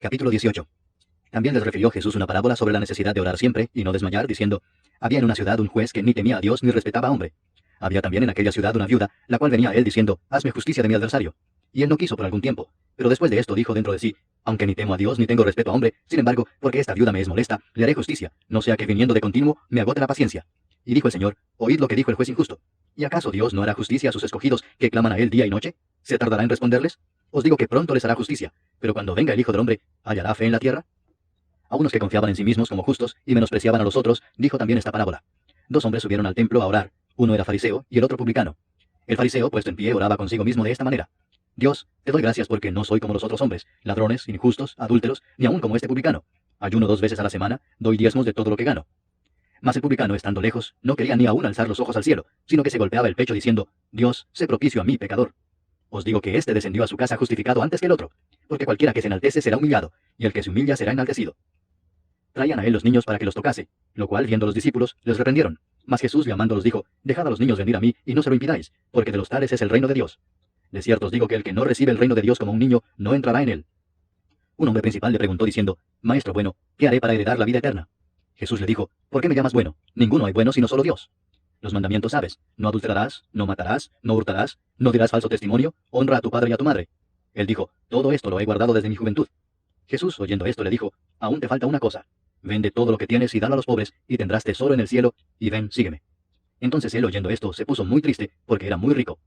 Capítulo 18. También les refirió Jesús una parábola sobre la necesidad de orar siempre y no desmayar, diciendo: había en una ciudad un juez que ni temía a Dios ni respetaba a hombre. Había también en aquella ciudad una viuda, la cual venía a él diciendo: hazme justicia de mi adversario. Y él no quiso por algún tiempo. Pero después de esto dijo dentro de sí: aunque ni temo a Dios ni tengo respeto a hombre, sin embargo, porque esta viuda me es molesta, le haré justicia, no sea que viniendo de continuo me agote la paciencia. Y dijo el Señor: oíd lo que dijo el juez injusto. ¿Y acaso Dios no hará justicia a sus escogidos que claman a él día y noche? ¿Se tardará en responderles? Os digo que pronto les hará justicia. Pero cuando venga el Hijo del Hombre, ¿hallará fe en la tierra? A unos que confiaban en sí mismos como justos y menospreciaban a los otros, dijo también esta parábola. Dos hombres subieron al templo a orar. Uno era fariseo y el otro publicano. El fariseo, puesto en pie, oraba consigo mismo de esta manera: Dios, te doy gracias porque no soy como los otros hombres, ladrones, injustos, adúlteros, ni aun como este publicano. Ayuno 2 veces a la semana, doy diezmos de todo lo que gano. Mas el publicano, estando lejos, no quería ni aun alzar los ojos al cielo, sino que se golpeaba el pecho diciendo: Dios, sé propicio a mí, pecador. Os digo que éste descendió a su casa justificado antes que el otro, porque cualquiera que se enaltece será humillado, y el que se humilla será enaltecido. Traían a él los niños para que los tocase, lo cual, viendo los discípulos, les reprendieron. Mas Jesús, llamándolos, dijo: dejad a los niños venir a mí, y no se lo impidáis, porque de los tales es el reino de Dios. De cierto os digo que el que no recibe el reino de Dios como un niño, no entrará en él. Un hombre principal le preguntó diciendo: Maestro bueno, ¿qué haré para heredar la vida eterna? Jesús le dijo: ¿por qué me llamas bueno? Ninguno hay bueno sino solo Dios. Los mandamientos sabes: no adulterarás, no matarás, no hurtarás, no dirás falso testimonio, honra a tu padre y a tu madre. Él dijo: todo esto lo he guardado desde mi juventud. Jesús, oyendo esto, le dijo: aún te falta una cosa. Vende todo lo que tienes y dalo a los pobres, y tendrás tesoro en el cielo, y ven, sígueme. Entonces él, oyendo esto, se puso muy triste, porque era muy rico.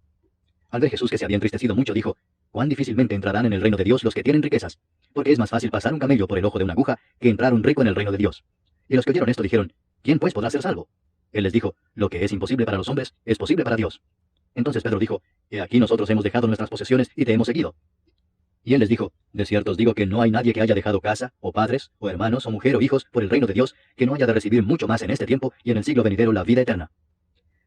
Al ver Jesús que se había entristecido mucho, dijo: cuán difícilmente entrarán en el reino de Dios los que tienen riquezas, porque es más fácil pasar un camello por el ojo de una aguja que entrar un rico en el reino de Dios. Y los que oyeron esto dijeron: ¿quién pues podrá ser salvo? Él les dijo: lo que es imposible para los hombres, es posible para Dios. Entonces Pedro dijo: he aquí nosotros hemos dejado nuestras posesiones y te hemos seguido. Y él les dijo: de cierto os digo que no hay nadie que haya dejado casa, o padres, o hermanos, o mujer, o hijos, por el reino de Dios, que no haya de recibir mucho más en este tiempo y en el siglo venidero la vida eterna.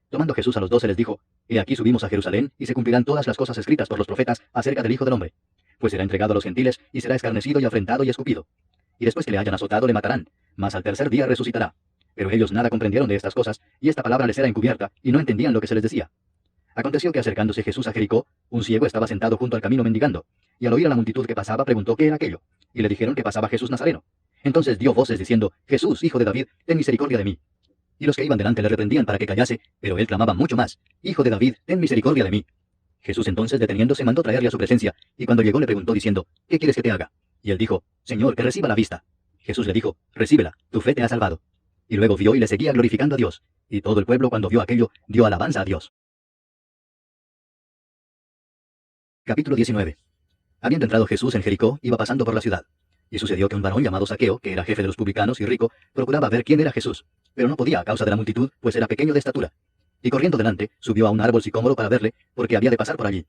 Tomando Jesús a los 12 les dijo: he aquí subimos a Jerusalén, y se cumplirán todas las cosas escritas por los profetas acerca del Hijo del Hombre. Pues será entregado a los gentiles, y será escarnecido y afrentado y escupido. Y después que le hayan azotado le matarán, mas al tercer día resucitará. Pero ellos nada comprendieron de estas cosas, y esta palabra les era encubierta, y no entendían lo que se les decía. Aconteció que acercándose Jesús a Jericó, un ciego estaba sentado junto al camino mendigando, y al oír a la multitud que pasaba preguntó qué era aquello, y le dijeron que pasaba Jesús Nazareno. Entonces dio voces diciendo: Jesús, hijo de David, ten misericordia de mí. Y los que iban delante le reprendían para que callase, pero él clamaba mucho más: Hijo de David, ten misericordia de mí. Jesús entonces, deteniéndose, mandó traerle a su presencia, y cuando llegó le preguntó diciendo: ¿qué quieres que te haga? Y él dijo: Señor, que reciba la vista. Jesús le dijo: recíbela, tu fe te ha salvado. Y luego vio y le seguía glorificando a Dios, y todo el pueblo, cuando vio aquello, dio alabanza a Dios. Capítulo 19. Habiendo entrado Jesús en Jericó, iba pasando por la ciudad. Y sucedió que un varón llamado Zaqueo, que era jefe de los publicanos y rico, procuraba ver quién era Jesús, pero no podía a causa de la multitud, pues era pequeño de estatura. Y corriendo delante, subió a un árbol sicómoro para verle, porque había de pasar por allí.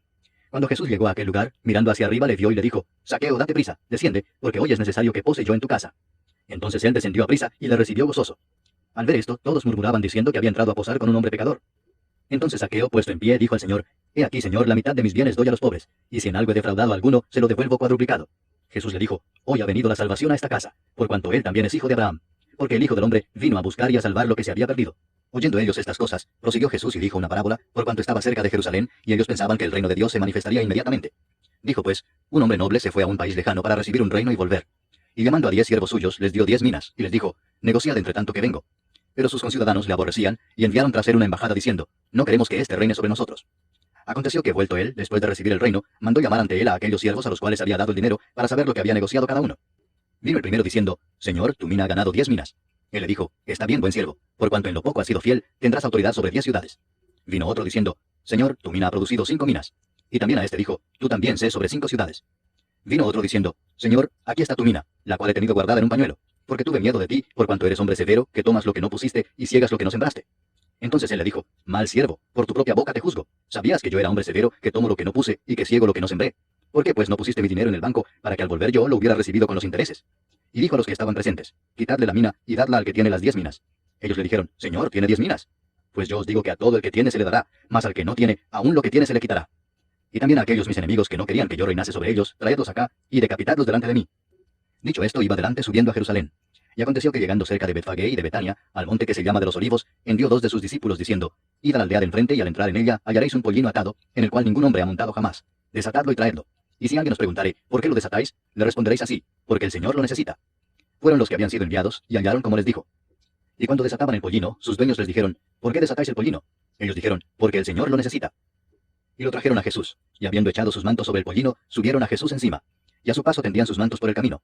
Cuando Jesús llegó a aquel lugar, mirando hacia arriba, le vio y le dijo: Zaqueo, date prisa, desciende, porque hoy es necesario que pose yo en tu casa. Entonces él descendió a prisa y le recibió gozoso. Al ver esto, todos murmuraban diciendo que había entrado a posar con un hombre pecador. Entonces Zaqueo, puesto en pie, dijo al Señor: He aquí, Señor, la mitad de mis bienes doy a los pobres, y si en algo he defraudado a alguno, se lo devuelvo cuadruplicado. Jesús le dijo: Hoy ha venido la salvación a esta casa, por cuanto él también es hijo de Abraham, porque el Hijo del Hombre vino a buscar y a salvar lo que se había perdido. Oyendo ellos estas cosas, prosiguió Jesús y dijo una parábola, por cuanto estaba cerca de Jerusalén, y ellos pensaban que el reino de Dios se manifestaría inmediatamente. Dijo pues: un hombre noble se fue a un país lejano para recibir un reino y volver. Y llamando a 10 siervos suyos, les dio 10 minas, y les dijo: negociad entre tanto que vengo. Pero sus conciudadanos le aborrecían, y enviaron tras él una embajada diciendo: no queremos que éste reine sobre nosotros. Aconteció que, vuelto él, después de recibir el reino, mandó llamar ante él a aquellos siervos a los cuales había dado el dinero, para saber lo que había negociado cada uno. Vino el primero diciendo: Señor, tu mina ha ganado 10 minas. Él le dijo: está bien, buen siervo, por cuanto en lo poco has sido fiel, tendrás autoridad sobre 10 ciudades. Vino otro diciendo: Señor, tu mina ha producido 5 minas. Y también a este dijo: tú también sé sobre 5 ciudades. Vino otro diciendo: Señor, aquí está tu mina, la cual he tenido guardada en un pañuelo, porque tuve miedo de ti, por cuanto eres hombre severo, que tomas lo que no pusiste y ciegas lo que no sembraste. Entonces él le dijo: mal siervo, por tu propia boca te juzgo. ¿Sabías que yo era hombre severo, que tomo lo que no puse y que ciego lo que no sembré? ¿Por qué pues no pusiste mi dinero en el banco, para que al volver yo lo hubiera recibido con los intereses? Y dijo a los que estaban presentes: quitadle la mina y dadla al que tiene las 10 minas. Ellos le dijeron: Señor, tiene 10 minas. Pues yo os digo que a todo el que tiene se le dará, mas al que no tiene, aún lo que tiene se le quitará. Y también a aquellos mis enemigos que no querían que yo reinase sobre ellos, traedlos acá, y decapitadlos delante de mí. Dicho esto, iba delante subiendo a Jerusalén. Y aconteció que llegando cerca de Betfagé y de Betania, al monte que se llama de los Olivos, envió 2 de sus discípulos diciendo: id a la aldea de enfrente, y al entrar en ella hallaréis un pollino atado, en el cual ningún hombre ha montado jamás. Desatadlo y traedlo. Y si alguien os preguntare, ¿por qué lo desatáis?, le responderéis así, porque el Señor lo necesita. Fueron los que habían sido enviados, y hallaron como les dijo. Y cuando desataban el pollino, sus dueños les dijeron, ¿por qué desatáis el pollino? Ellos dijeron, porque el Señor lo necesita. Y lo trajeron a Jesús, y habiendo echado sus mantos sobre el pollino, subieron a Jesús encima, y a su paso tendían sus mantos por el camino.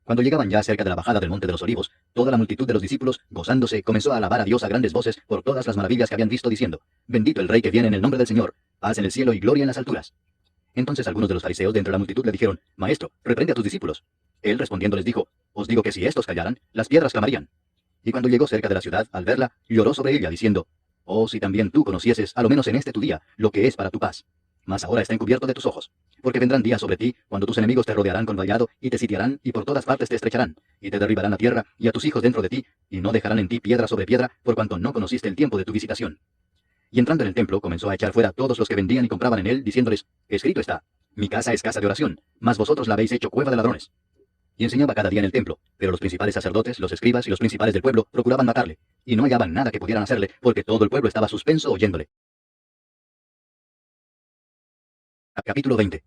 Cuando llegaban ya cerca de la bajada del monte de los Olivos, toda la multitud de los discípulos, gozándose, comenzó a alabar a Dios a grandes voces por todas las maravillas que habían visto, diciendo, Bendito el Rey que viene en el nombre del Señor, paz en el cielo y gloria en las alturas. Entonces algunos de los fariseos de entre la multitud le dijeron, Maestro, reprende a tus discípulos. Él respondiendo les dijo, Os digo que si estos callaran, las piedras clamarían. Y cuando llegó cerca de la ciudad, al verla, lloró sobre ella, diciendo, Oh, si también tú conocieses, a lo menos en este tu día, lo que es para tu paz. Mas ahora está encubierto de tus ojos. Porque vendrán días sobre ti, cuando tus enemigos te rodearán con vallado, y te sitiarán, y por todas partes te estrecharán, y te derribarán a tierra, y a tus hijos dentro de ti, y no dejarán en ti piedra sobre piedra, por cuanto no conociste el tiempo de tu visitación. Y entrando en el templo, comenzó a echar fuera a todos los que vendían y compraban en él, diciéndoles, Escrito está, mi casa es casa de oración, mas vosotros la habéis hecho cueva de ladrones. Y enseñaba cada día en el templo, pero los principales sacerdotes, los escribas y los principales del pueblo procuraban matarle, y no hallaban nada que pudieran hacerle, porque todo el pueblo estaba suspenso oyéndole. Capítulo 20.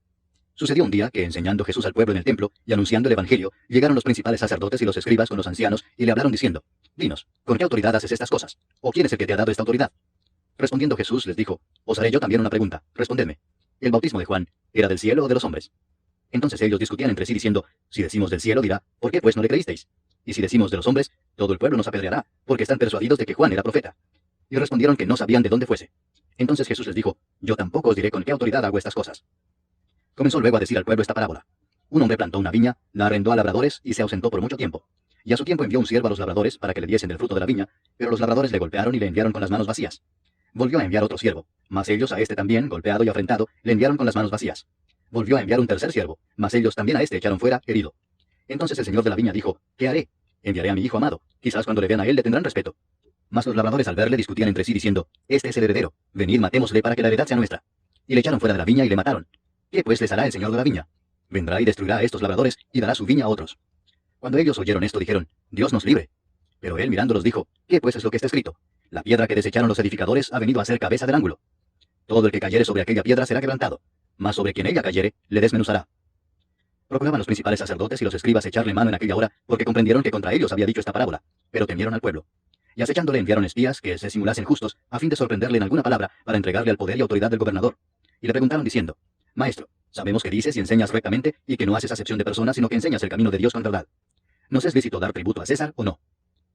Sucedió un día que, enseñando Jesús al pueblo en el templo y anunciando el evangelio, llegaron los principales sacerdotes y los escribas con los ancianos y le hablaron diciendo, Dinos, ¿con qué autoridad haces estas cosas? ¿O quién es el que te ha dado esta autoridad? Respondiendo Jesús les dijo, Os haré yo también una pregunta, respondedme. ¿El bautismo de Juan era del cielo o de los hombres? Entonces ellos discutían entre sí diciendo, Si decimos del cielo, dirá, ¿por qué pues no le creísteis? Y si decimos de los hombres, todo el pueblo nos apedreará, porque están persuadidos de que Juan era profeta. Y respondieron que no sabían de dónde fuese. Entonces Jesús les dijo, Yo tampoco os diré con qué autoridad hago estas cosas. Comenzó luego a decir al pueblo esta parábola. Un hombre plantó una viña, la arrendó a labradores y se ausentó por mucho tiempo. Y a su tiempo envió un siervo a los labradores para que le diesen del fruto de la viña, pero los labradores le golpearon y le enviaron con las manos vacías. Volvió a enviar otro siervo, mas ellos a este también, golpeado y afrentado, le enviaron con las manos vacías. Volvió a enviar un tercer siervo, mas ellos también a este echaron fuera, herido. Entonces el señor de la viña dijo, ¿qué haré? Enviaré a mi hijo amado, quizás cuando le vean a él le tendrán respeto. Mas los labradores al verle discutían entre sí diciendo, Este es el heredero, venid matémosle para que la heredad sea nuestra. Y le echaron fuera de la viña y le mataron. ¿Qué pues les hará el señor de la viña? Vendrá y destruirá a estos labradores y dará su viña a otros. Cuando ellos oyeron esto dijeron, Dios nos libre. Pero él mirándolos dijo, ¿qué pues es lo que está escrito? La piedra que desecharon los edificadores ha venido a ser cabeza del ángulo. Todo el que cayere sobre aquella piedra será quebrantado, mas sobre quien ella cayere, le desmenuzará. Procuraban los principales sacerdotes y los escribas echarle mano en aquella hora, porque comprendieron que contra ellos había dicho esta parábola, pero temieron al pueblo. Y acechándole enviaron espías que se simulasen justos, a fin de sorprenderle en alguna palabra, para entregarle al poder y autoridad del gobernador. Y le preguntaron diciendo, Maestro, sabemos que dices y enseñas rectamente, y que no haces acepción de personas, sino que enseñas el camino de Dios con verdad. ¿Nos es lícito dar tributo a César o no?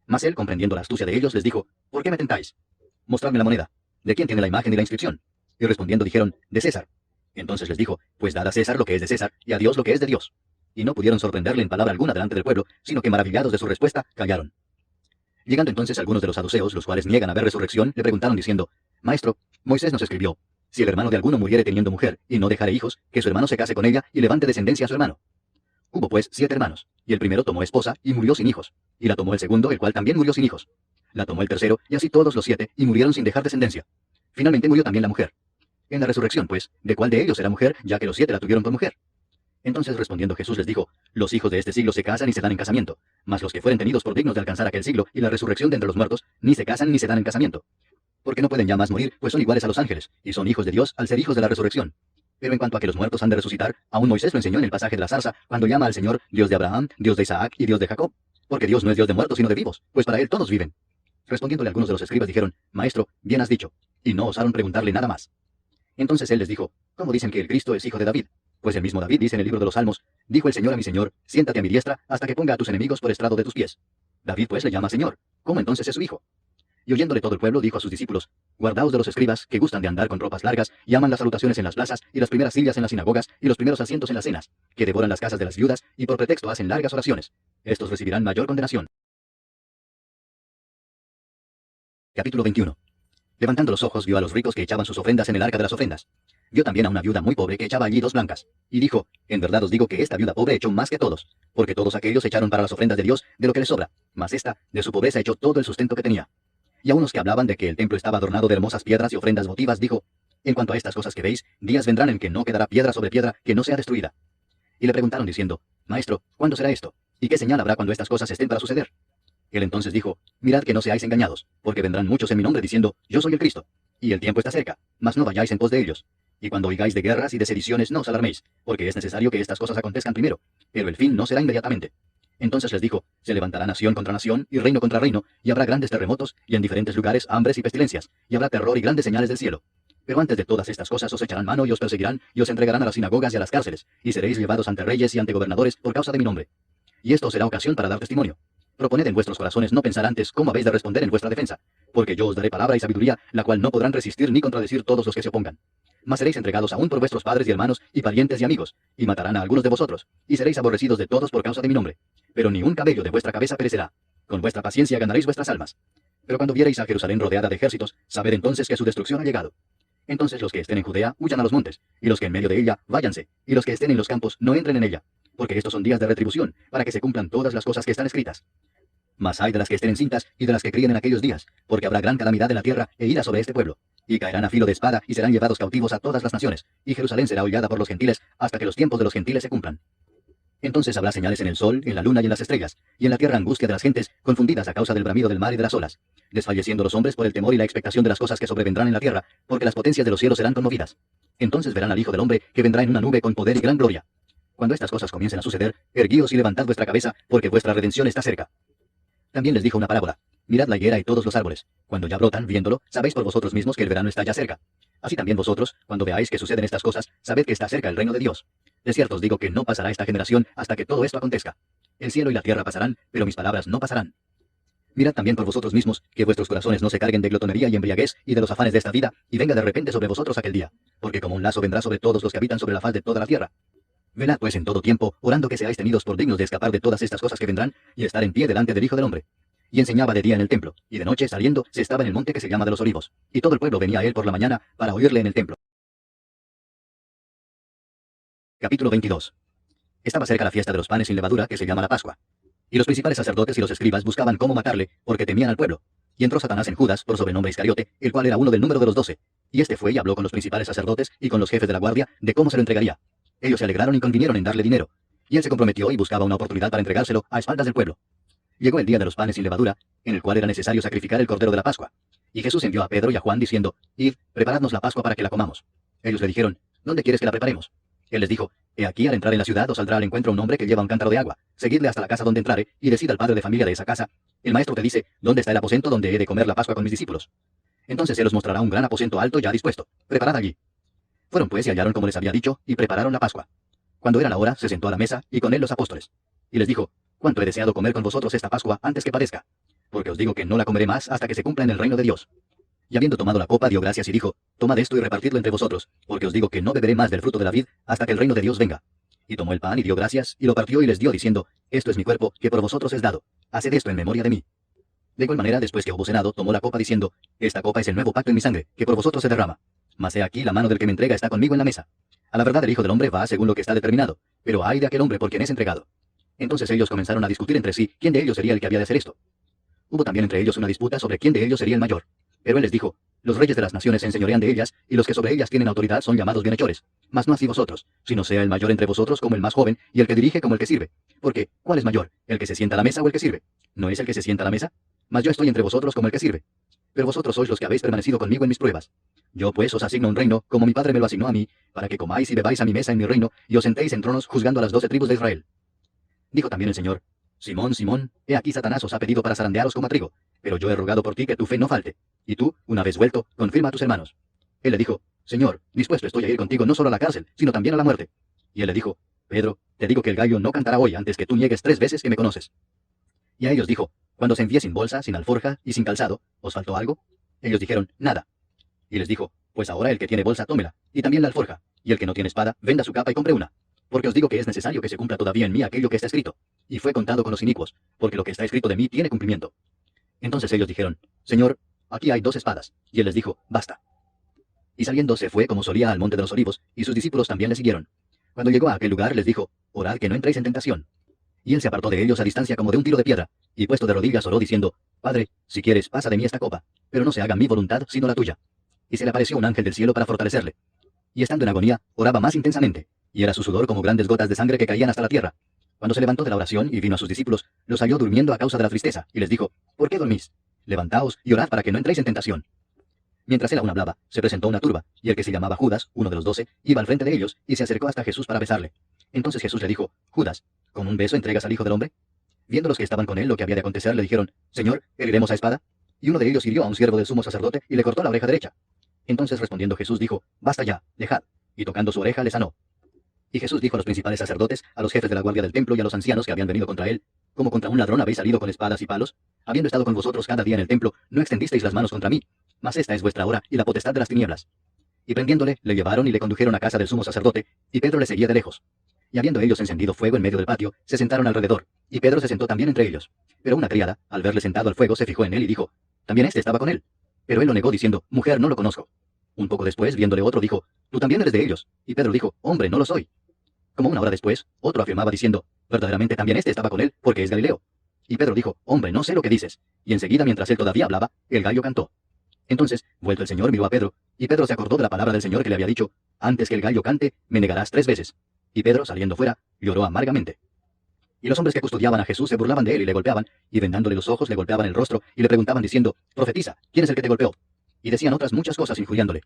Mas él, comprendiendo la astucia de ellos, les dijo, ¿por qué me tentáis? Mostradme la moneda. ¿De quién tiene la imagen y la inscripción? Y respondiendo dijeron, de César. Entonces les dijo, pues dad a César lo que es de César, y a Dios lo que es de Dios. Y no pudieron sorprenderle en palabra alguna delante del pueblo, sino que maravillados de su respuesta, callaron. Llegando entonces algunos de los saduceos, los cuales niegan haber resurrección, le preguntaron diciendo, Maestro, Moisés nos escribió, si el hermano de alguno muriere teniendo mujer, y no dejare hijos, que su hermano se case con ella, y levante descendencia a su hermano. Hubo pues 7 hermanos, y el primero tomó esposa, y murió sin hijos. Y la tomó el segundo, el cual también murió sin hijos. La tomó el tercero, y así todos los 7, y murieron sin dejar descendencia. Finalmente murió también la mujer. En la resurrección, pues, ¿de cuál de ellos era mujer, ya que los 7 la tuvieron por mujer? Entonces respondiendo Jesús les dijo, los hijos de este siglo se casan y se dan en casamiento, mas los que fueren tenidos por dignos de alcanzar aquel siglo y la resurrección de entre los muertos, ni se casan ni se dan en casamiento. Porque no pueden ya más morir, pues son iguales a los ángeles, y son hijos de Dios al ser hijos de la resurrección. Pero en cuanto a que los muertos han de resucitar, aún Moisés lo enseñó en el pasaje de la zarza, cuando llama al Señor Dios de Abraham, Dios de Isaac y Dios de Jacob. Porque Dios no es Dios de muertos, sino de vivos, pues para él todos viven. Respondiéndole algunos de los escribas dijeron, Maestro, bien has dicho, y no osaron preguntarle nada más. Entonces él les dijo, ¿cómo dicen que el Cristo es hijo de David? Pues el mismo David dice en el libro de los Salmos, dijo el Señor a mi Señor, siéntate a mi diestra, hasta que ponga a tus enemigos por estrado de tus pies. David pues le llama Señor, ¿cómo entonces es su hijo? Y oyéndole todo el pueblo, dijo a sus discípulos, guardaos de los escribas, que gustan de andar con ropas largas, y aman las salutaciones en las plazas, y las primeras sillas en las sinagogas, y los primeros asientos en las cenas, que devoran las casas de las viudas, y por pretexto hacen largas oraciones. Estos recibirán mayor condenación. Capítulo 21. Levantando los ojos, vio a los ricos que echaban sus ofrendas en el arca de las ofrendas. Vio también a una viuda muy pobre que echaba allí 2 blancas. Y dijo, en verdad os digo que esta viuda pobre echó más que todos, porque todos aquellos echaron para las ofrendas de Dios de lo que les sobra, mas esta, de su pobreza echó todo el sustento que tenía. Y a unos que hablaban de que el templo estaba adornado de hermosas piedras y ofrendas votivas, dijo, en cuanto a estas cosas que veis, días vendrán en que no quedará piedra sobre piedra que no sea destruida. Y le preguntaron diciendo, Maestro, ¿cuándo será esto? ¿Y qué señal habrá cuando estas cosas estén para suceder? Él entonces dijo, mirad que no seáis engañados, porque vendrán muchos en mi nombre diciendo, yo soy el Cristo. Y el tiempo está cerca, mas no vayáis en pos de ellos. Y cuando oigáis de guerras y de sediciones, no os alarméis, porque es necesario que estas cosas acontezcan primero, pero el fin no será inmediatamente. Entonces les dijo, se levantará nación contra nación, y reino contra reino, y habrá grandes terremotos, y en diferentes lugares hambres y pestilencias, y habrá terror y grandes señales del cielo. Pero antes de todas estas cosas os echarán mano y os perseguirán, y os entregarán a las sinagogas y a las cárceles, y seréis llevados ante reyes y ante gobernadores por causa de mi nombre. Y esto será ocasión para dar testimonio. Proponed en vuestros corazones no pensar antes cómo habéis de responder en vuestra defensa, porque yo os daré palabra y sabiduría, la cual no podrán resistir ni contradecir todos los que se opongan. Mas seréis entregados aún por vuestros padres y hermanos, y parientes y amigos, y matarán a algunos de vosotros, y seréis aborrecidos de todos por causa de mi nombre. Pero ni un cabello de vuestra cabeza perecerá. Con vuestra paciencia ganaréis vuestras almas. Pero cuando viereis a Jerusalén rodeada de ejércitos, sabed entonces que su destrucción ha llegado. Entonces los que estén en Judea huyan a los montes, y los que en medio de ella váyanse, y los que estén en los campos no entren en ella, porque estos son días de retribución, para que se cumplan todas las cosas que están escritas. Mas hay de las que estén encintas y de las que críen en aquellos días, porque habrá gran calamidad en la tierra e ira sobre este pueblo. Y caerán a filo de espada y serán llevados cautivos a todas las naciones, y Jerusalén será hollada por los gentiles hasta que los tiempos de los gentiles se cumplan. Entonces habrá señales en el sol, en la luna y en las estrellas, y en la tierra angustia de las gentes, confundidas a causa del bramido del mar y de las olas, desfalleciendo los hombres por el temor y la expectación de las cosas que sobrevendrán en la tierra, porque las potencias de los cielos serán conmovidas. Entonces verán al Hijo del Hombre, que vendrá en una nube con poder y gran gloria. Cuando estas cosas comiencen a suceder, erguíos y levantad vuestra cabeza, porque vuestra redención está cerca. También les dijo una parábola. Mirad la higuera y todos los árboles. Cuando ya brotan, viéndolo, sabéis por vosotros mismos que el verano está ya cerca. Así también vosotros, cuando veáis que suceden estas cosas, sabed que está cerca el reino de Dios. De cierto os digo que no pasará esta generación hasta que todo esto acontezca. El cielo y la tierra pasarán, pero mis palabras no pasarán. Mirad también por vosotros mismos, que vuestros corazones no se carguen de glotonería y embriaguez y de los afanes de esta vida, y venga de repente sobre vosotros aquel día, porque como un lazo vendrá sobre todos los que habitan sobre la faz de toda la tierra. Velad pues en todo tiempo, orando que seáis tenidos por dignos de escapar de todas estas cosas que vendrán, y estar en pie delante del Hijo del Hombre. Y enseñaba de día en el templo, y de noche, saliendo, se estaba en el monte que se llama de los Olivos, y todo el pueblo venía a él por la mañana para oírle en el templo. Capítulo 22. Estaba cerca la fiesta de los panes sin levadura, que se llama la Pascua. Y los principales sacerdotes y los escribas buscaban cómo matarle, porque temían al pueblo. Y entró Satanás en Judas, por sobrenombre Iscariote, el cual era uno del número de los 12. Y este fue y habló con los principales sacerdotes y con los jefes de la guardia de cómo se lo entregaría. Ellos se alegraron y convinieron en darle dinero. Y él se comprometió y buscaba una oportunidad para entregárselo a espaldas del pueblo. Llegó el día de los panes sin levadura, en el cual era necesario sacrificar el cordero de la Pascua. Y Jesús envió a Pedro y a Juan diciendo, Id, preparadnos la Pascua para que la comamos. Ellos le dijeron, ¿dónde quieres que la preparemos? Él les dijo, he aquí al entrar en la ciudad os saldrá al encuentro un hombre que lleva un cántaro de agua. Seguidle hasta la casa donde entrare, y decid al padre de familia de esa casa, el maestro te dice, ¿dónde está el aposento donde he de comer la Pascua con mis discípulos? Entonces él os mostrará un gran aposento alto ya dispuesto. Preparad allí. Fueron pues y hallaron como les había dicho, y prepararon la Pascua. Cuando era la hora, se sentó a la mesa, y con él los apóstoles. Y les dijo, cuánto he deseado comer con vosotros esta Pascua antes que padezca. Porque os digo que no la comeré más hasta que se cumpla en el reino de Dios. Y habiendo tomado la copa, dio gracias y dijo, tomad esto y repartidlo entre vosotros, porque os digo que no beberé más del fruto de la vid hasta que el reino de Dios venga. Y tomó el pan y dio gracias, y lo partió y les dio, diciendo, esto es mi cuerpo, que por vosotros es dado. Haced esto en memoria de mí. De igual manera, después que hubo cenado, tomó la copa diciendo, esta copa es el nuevo pacto en mi sangre, que por vosotros se derrama. Mas he aquí la mano del que me entrega está conmigo en la mesa. A la verdad el Hijo del Hombre va según lo que está determinado, pero ay de aquel hombre por quien es entregado. Entonces ellos comenzaron a discutir entre sí quién de ellos sería el que había de hacer esto. Hubo también entre ellos una disputa sobre quién de ellos sería el mayor. Pero él les dijo, los reyes de las naciones se enseñorean de ellas, y los que sobre ellas tienen autoridad son llamados bienhechores. Mas no así vosotros, sino sea el mayor entre vosotros como el más joven, y el que dirige como el que sirve. Porque, ¿cuál es mayor, el que se sienta a la mesa o el que sirve? ¿No es el que se sienta a la mesa? Mas yo estoy entre vosotros como el que sirve. Pero vosotros sois los que habéis permanecido conmigo en mis pruebas. Yo pues os asigno un reino, como mi padre me lo asignó a mí, para que comáis y bebáis a mi mesa en mi reino, y os sentéis en tronos juzgando a las 12 tribus de Israel. Dijo también el Señor, Simón, Simón, he aquí Satanás os ha pedido para zarandearos como a trigo, pero yo he rogado por ti que tu fe no falte, y tú, una vez vuelto, confirma a tus hermanos. Él le dijo, Señor, dispuesto estoy a ir contigo no solo a la cárcel, sino también a la muerte. Y él le dijo, Pedro, te digo que el gallo no cantará hoy antes que tú niegues 3 veces que me conoces. Y a ellos dijo, cuando se envíe sin bolsa, sin alforja y sin calzado, ¿os faltó algo? Ellos dijeron, nada. Y les dijo, pues ahora el que tiene bolsa tómela, y también la alforja, y el que no tiene espada, venda su capa y compre una. Porque os digo que es necesario que se cumpla todavía en mí aquello que está escrito. Y fue contado con los inicuos, porque lo que está escrito de mí tiene cumplimiento. Entonces ellos dijeron, Señor, aquí hay 2 espadas. Y él les dijo, basta. Y saliendo se fue como solía al monte de los Olivos, y sus discípulos también le siguieron. Cuando llegó a aquel lugar les dijo, orad que no entréis en tentación. Y él se apartó de ellos a distancia como de un tiro de piedra, y puesto de rodillas oró diciendo, Padre, si quieres, pasa de mí esta copa, pero no se haga mi voluntad sino la tuya. Y se le apareció un ángel del cielo para fortalecerle. Y estando en agonía, oraba más intensamente, y era su sudor como grandes gotas de sangre que caían hasta la tierra. Cuando se levantó de la oración y vino a sus discípulos, los halló durmiendo a causa de la tristeza, y les dijo, ¿por qué dormís? Levantaos y orad para que no entréis en tentación. Mientras él aún hablaba, se presentó una turba, y el que se llamaba Judas, uno de los 12, iba al frente de ellos, y se acercó hasta Jesús para besarle. Entonces Jesús le dijo, Judas, ¿con un beso entregas al Hijo del Hombre? Viendo los que estaban con él lo que había de acontecer, le dijeron, Señor, ¿heriremos a espada? Y uno de ellos hirió a un siervo del sumo sacerdote, y le cortó la oreja derecha. Entonces respondiendo Jesús dijo, Basta ya, dejad. Y tocando su oreja le sanó. Y Jesús dijo a los principales sacerdotes, a los jefes de la guardia del templo y a los ancianos que habían venido contra él, como contra un ladrón habéis salido con espadas y palos, habiendo estado con vosotros cada día en el templo, no extendisteis las manos contra mí, mas esta es vuestra hora y la potestad de las tinieblas. Y prendiéndole, le llevaron y le condujeron a casa del sumo sacerdote, y Pedro le seguía de lejos. Y habiendo ellos encendido fuego en medio del patio, se sentaron alrededor, y Pedro se sentó también entre ellos. Pero una criada, al verle sentado al fuego, se fijó en él y dijo, también este estaba con él. Pero él lo negó diciendo, Mujer, no lo conozco. Un poco después, viéndole otro, dijo, Tú también eres de ellos. Y Pedro dijo, Hombre, no lo soy. Como una hora después, otro afirmaba diciendo, verdaderamente también este estaba con él, porque es Galileo. Y Pedro dijo, Hombre, no sé lo que dices. Y enseguida, mientras él todavía hablaba, el gallo cantó. Entonces, vuelto el Señor, miró a Pedro, y Pedro se acordó de la palabra del Señor que le había dicho, antes que el gallo cante, me negarás 3 veces. Y Pedro, saliendo fuera, lloró amargamente. Y los hombres que custodiaban a Jesús se burlaban de él y le golpeaban, y vendándole los ojos le golpeaban el rostro, y le preguntaban diciendo, Profetiza, ¿quién es el que te golpeó? Y decían otras muchas cosas injuriándole.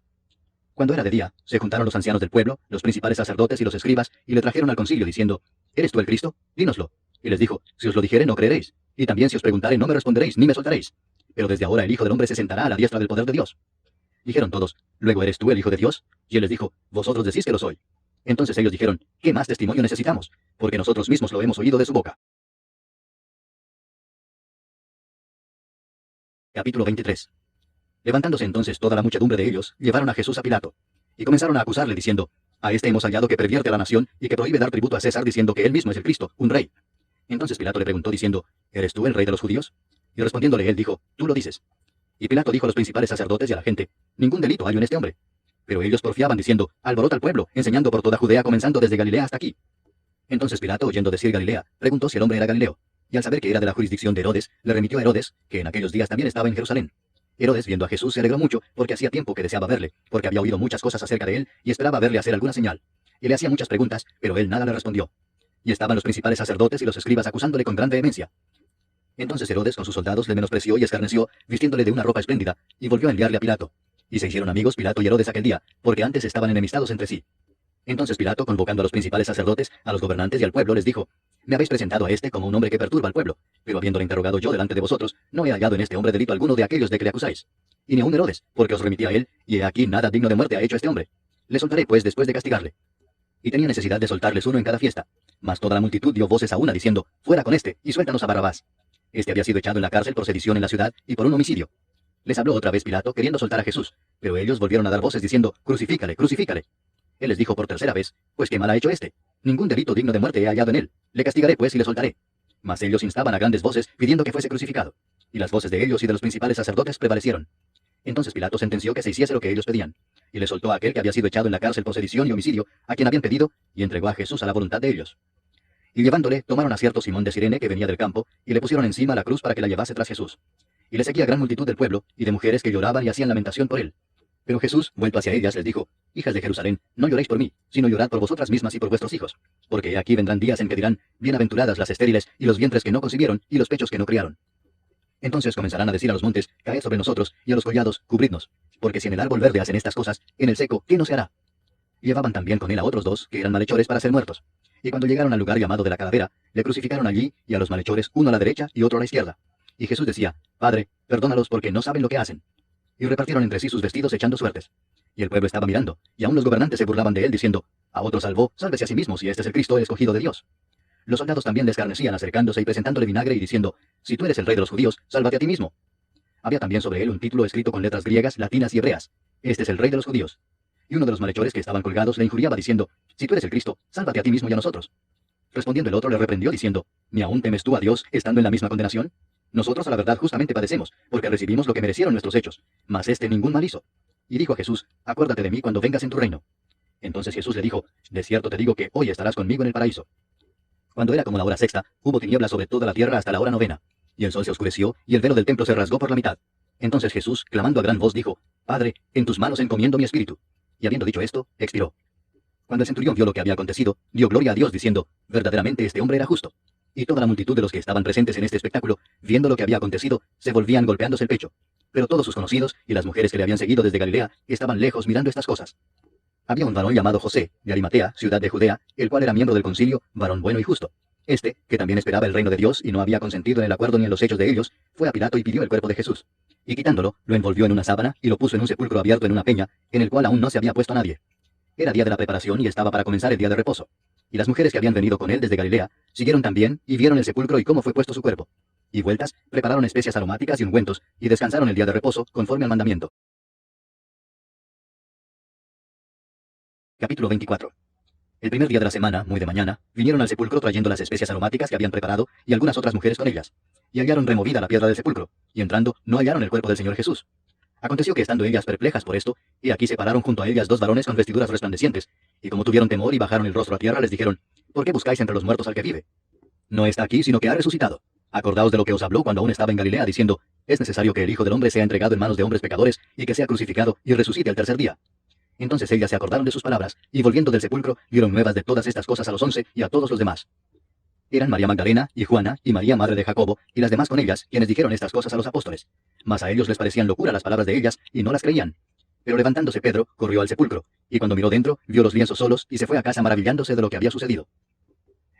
Cuando era de día, se juntaron los ancianos del pueblo, los principales sacerdotes y los escribas, y le trajeron al concilio diciendo, ¿Eres tú el Cristo? Dínoslo. Y les dijo, si os lo dijere no creeréis, y también si os preguntare no me responderéis, ni me soltaréis. Pero desde ahora el Hijo del Hombre se sentará a la diestra del poder de Dios. Dijeron todos, ¿luego eres tú el Hijo de Dios? Y él les dijo, vosotros decís que lo soy. Entonces ellos dijeron, ¿qué más testimonio necesitamos? Porque nosotros mismos lo hemos oído de su boca. Capítulo 23. Levantándose entonces toda la muchedumbre de ellos, llevaron a Jesús a Pilato, y comenzaron a acusarle diciendo, a este hemos hallado que pervierte a la nación y que prohíbe dar tributo a César diciendo que él mismo es el Cristo, un rey. Entonces Pilato le preguntó diciendo, ¿eres tú el rey de los judíos? Y respondiéndole él dijo, tú lo dices. Y Pilato dijo a los principales sacerdotes y a la gente, ningún delito hay en este hombre. Pero ellos porfiaban diciendo, alborota al pueblo, enseñando por toda Judea comenzando desde Galilea hasta aquí. Entonces Pilato, oyendo decir Galilea, preguntó si el hombre era Galileo, y al saber que era de la jurisdicción de Herodes, le remitió a Herodes, que en aquellos días también estaba en Jerusalén. Herodes, viendo a Jesús, se alegró mucho, porque hacía tiempo que deseaba verle, porque había oído muchas cosas acerca de él, y esperaba verle hacer alguna señal. Y le hacía muchas preguntas, pero él nada le respondió. Y estaban los principales sacerdotes y los escribas acusándole con gran vehemencia. Entonces Herodes con sus soldados le menospreció y escarneció, vistiéndole de una ropa espléndida, y volvió a enviarle a Pilato. Y se hicieron amigos Pilato y Herodes aquel día, porque antes estaban enemistados entre sí. Entonces Pilato, convocando a los principales sacerdotes, a los gobernantes y al pueblo, les dijo, me habéis presentado a este como un hombre que perturba al pueblo, pero habiéndole interrogado yo delante de vosotros, no he hallado en este hombre delito alguno de aquellos de que le acusáis. Y ni aun Herodes, porque os remití a él, y he aquí nada digno de muerte ha hecho este hombre. Le soltaré pues después de castigarle. Y tenía necesidad de soltarles uno en cada fiesta. Mas toda la multitud dio voces a una diciendo, fuera con este, y suéltanos a Barrabás. Este había sido echado en la cárcel por sedición en la ciudad y por un homicidio. Les habló otra vez Pilato, queriendo soltar a Jesús, pero ellos volvieron a dar voces diciendo, crucifícale, crucifícale. Él les dijo por tercera vez, pues qué mal ha hecho este. Ningún delito digno de muerte he hallado en él. Le castigaré pues y le soltaré. Mas ellos instaban a grandes voces, pidiendo que fuese crucificado. Y las voces de ellos y de los principales sacerdotes prevalecieron. Entonces Pilato sentenció que se hiciese lo que ellos pedían. Y le soltó a aquel que había sido echado en la cárcel por sedición y homicidio, a quien habían pedido, y entregó a Jesús a la voluntad de ellos. Y llevándole, tomaron a cierto Simón de Cirene, que venía del campo, y le pusieron encima la cruz para que la llevase tras Jesús. Y le seguía gran multitud del pueblo, y de mujeres que lloraban y hacían lamentación por él. Pero Jesús, vuelto hacia ellas, les dijo, hijas de Jerusalén, no lloréis por mí, sino llorad por vosotras mismas y por vuestros hijos. Porque aquí vendrán días en que dirán, bienaventuradas las estériles, y los vientres que no concibieron, y los pechos que no criaron. Entonces comenzarán a decir a los montes, caed sobre nosotros, y a los collados, cubridnos. Porque si en el árbol verde hacen estas cosas, en el seco, ¿qué no se hará? Llevaban también con él a otros 2, que eran malhechores para ser muertos. Y cuando llegaron al lugar llamado de la calavera, le crucificaron allí, y a los malhechores, uno a la derecha y otro a la izquierda. Y Jesús decía, Padre, perdónalos porque no saben lo que hacen. Y repartieron entre sí sus vestidos echando suertes. Y el pueblo estaba mirando, y aun los gobernantes se burlaban de él, diciendo, a otro salvó, sálvese a sí mismo si este es el Cristo, el escogido de Dios. Los soldados también le escarnecían acercándose y presentándole vinagre y diciendo, si tú eres el rey de los judíos, sálvate a ti mismo. Había también sobre él un título escrito con letras griegas, latinas y hebreas, este es el rey de los judíos. Y uno de los malhechores que estaban colgados le injuriaba diciendo, si tú eres el Cristo, sálvate a ti mismo y a nosotros. Respondiendo el otro le reprendió diciendo, ¿ni aún temes tú a Dios, estando en la misma condenación? Nosotros a la verdad justamente padecemos, porque recibimos lo que merecieron nuestros hechos, mas este ningún mal hizo. Y dijo a Jesús, acuérdate de mí cuando vengas en tu reino. Entonces Jesús le dijo, de cierto te digo que hoy estarás conmigo en el paraíso. Cuando era como la hora sexta, hubo tinieblas sobre toda la tierra hasta la hora novena, y el sol se oscureció, y el velo del templo se rasgó por la mitad. Entonces Jesús, clamando a gran voz, dijo, Padre, en tus manos encomiendo mi espíritu. Y habiendo dicho esto, expiró. Cuando el centurión vio lo que había acontecido, dio gloria a Dios diciendo, verdaderamente este hombre era justo. Y toda la multitud de los que estaban presentes en este espectáculo, viendo lo que había acontecido, se volvían golpeándose el pecho. pero todos sus conocidos y las mujeres que le habían seguido desde Galilea estaban lejos mirando estas cosas. Había un varón llamado José, de Arimatea, ciudad de Judea, el cual era miembro del concilio, varón bueno y justo. Este, que también esperaba el reino de Dios y no había consentido en el acuerdo ni en los hechos de ellos, fue a Pilato y pidió el cuerpo de Jesús. Y quitándolo, lo envolvió en una sábana y lo puso en un sepulcro abierto en una peña, en el cual aún no se había puesto a nadie. Era día de la preparación y estaba para comenzar el día de reposo. Y las mujeres que habían venido con él desde Galilea, siguieron también y vieron el sepulcro y cómo fue puesto su cuerpo. Y vueltas, prepararon especias aromáticas y ungüentos, y descansaron el día de reposo, conforme al mandamiento. Capítulo 24. El primer día de la semana, muy de mañana, vinieron al sepulcro trayendo las especias aromáticas que habían preparado y algunas otras mujeres con ellas. Y hallaron removida la piedra del sepulcro, y entrando, no hallaron el cuerpo del Señor Jesús. Aconteció que estando ellas perplejas por esto, y aquí se pararon junto a ellas dos varones con vestiduras resplandecientes, y como tuvieron temor y bajaron el rostro a tierra, les dijeron: ¿Por qué buscáis entre los muertos al que vive? No está aquí, sino que ha resucitado. Acordaos de lo que os habló cuando aún estaba en Galilea, diciendo: es necesario que el Hijo del Hombre sea entregado en manos de hombres pecadores, y que sea crucificado, y resucite al tercer día. Entonces ellas se acordaron de sus palabras, y volviendo del sepulcro, dieron nuevas de todas estas cosas a los 11 y a todos los demás. Eran María Magdalena, y Juana, y María madre de Jacobo, y las demás con ellas, quienes dijeron estas cosas a los apóstoles. Mas a ellos les parecían locura las palabras de ellas, y no las creían. Pero levantándose Pedro, corrió al sepulcro, y cuando miró dentro, vio los lienzos solos, y se fue a casa maravillándose de lo que había sucedido.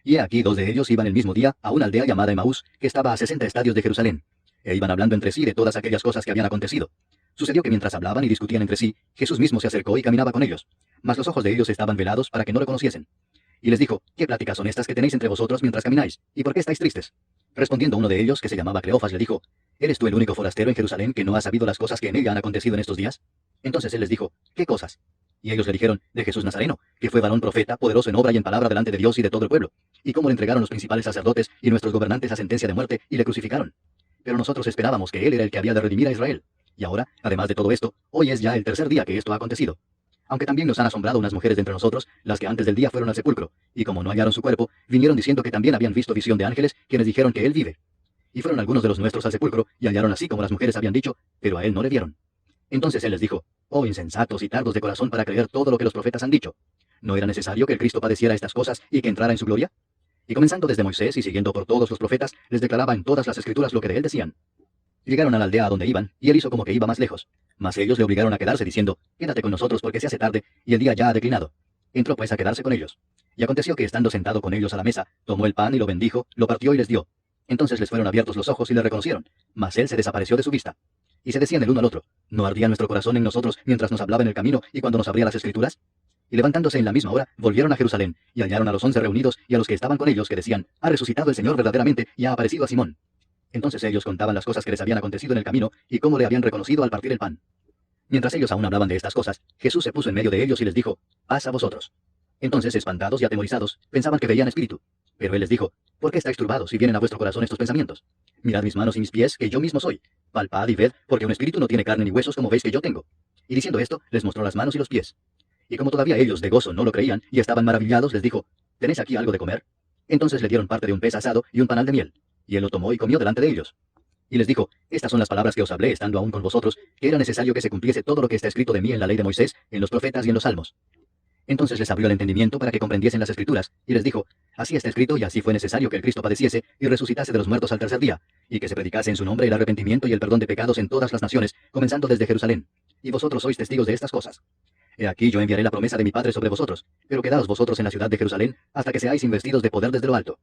Y he aquí 2 de ellos iban el mismo día a una aldea llamada Emaús, que estaba a 60 estadios de Jerusalén, e iban hablando entre sí de todas aquellas cosas que habían acontecido. Sucedió que mientras hablaban y discutían entre sí, Jesús mismo se acercó y caminaba con ellos, mas los ojos de ellos estaban velados para que no lo conociesen. Y les dijo: ¿Qué pláticas son estas que tenéis entre vosotros mientras camináis? ¿Y por qué estáis tristes? Respondiendo uno de ellos, que se llamaba Cleofas, le dijo: ¿Eres tú el único forastero en Jerusalén que no ha sabido las cosas que en ella han acontecido en estos días? Entonces él les dijo: ¿Qué cosas? Y ellos le dijeron: de Jesús Nazareno, que fue varón profeta, poderoso en obra y en palabra delante de Dios y de todo el pueblo, y cómo le entregaron los principales sacerdotes y nuestros gobernantes a sentencia de muerte, y le crucificaron. Pero nosotros esperábamos que él era el que había de redimir a Israel. Y ahora, además de todo esto, hoy es ya el tercer día que esto ha acontecido. Aunque también nos han asombrado unas mujeres de entre nosotros, las que antes del día fueron al sepulcro, y como no hallaron su cuerpo, vinieron diciendo que también habían visto visión de ángeles, quienes dijeron que él vive. Y fueron algunos de los nuestros al sepulcro, y hallaron así como las mujeres habían dicho, pero a él no le vieron. Entonces él les dijo: oh insensatos y tardos de corazón para creer todo lo que los profetas han dicho. ¿No era necesario que el Cristo padeciera estas cosas y que entrara en su gloria? Y comenzando desde Moisés y siguiendo por todos los profetas, les declaraba en todas las escrituras lo que de él decían. Llegaron a la aldea a donde iban, y él hizo como que iba más lejos. Mas ellos le obligaron a quedarse, diciendo: quédate con nosotros porque se hace tarde, y el día ya ha declinado. Entró pues a quedarse con ellos. Y aconteció que estando sentado con ellos a la mesa, tomó el pan y lo bendijo, lo partió y les dio. Entonces les fueron abiertos los ojos y le reconocieron, mas él se desapareció de su vista. Y se decían el uno al otro: ¿no ardía nuestro corazón en nosotros mientras nos hablaba en el camino y cuando nos abría las escrituras? Y levantándose en la misma hora, volvieron a Jerusalén, y hallaron a los 11 reunidos y a los que estaban con ellos, que decían: ha resucitado el Señor verdaderamente y ha aparecido a Simón. Entonces ellos contaban las cosas que les habían acontecido en el camino y cómo le habían reconocido al partir el pan. Mientras ellos aún hablaban de estas cosas, Jesús se puso en medio de ellos y les dijo: paz a vosotros. Entonces, espantados y atemorizados, pensaban que veían espíritu. Pero él les dijo: ¿por qué estáis turbados si vienen a vuestro corazón estos pensamientos? Mirad mis manos y mis pies, que yo mismo soy. Palpad y ved, porque un espíritu no tiene carne ni huesos como veis que yo tengo. Y diciendo esto, les mostró las manos y los pies. Y como todavía ellos de gozo no lo creían y estaban maravillados, les dijo: ¿tenéis aquí algo de comer? Entonces le dieron parte de un pez asado y un panal de miel. Y él lo tomó y comió delante de ellos. Y les dijo: estas son las palabras que os hablé estando aún con vosotros, que era necesario que se cumpliese todo lo que está escrito de mí en la ley de Moisés, en los profetas y en los salmos. Entonces les abrió el entendimiento para que comprendiesen las escrituras, y les dijo: así está escrito y así fue necesario que el Cristo padeciese y resucitase de los muertos al tercer día, y que se predicase en su nombre el arrepentimiento y el perdón de pecados en todas las naciones, comenzando desde Jerusalén. Y vosotros sois testigos de estas cosas. He aquí yo enviaré la promesa de mi Padre sobre vosotros, pero quedaos vosotros en la ciudad de Jerusalén, hasta que seáis investidos de poder desde lo alto.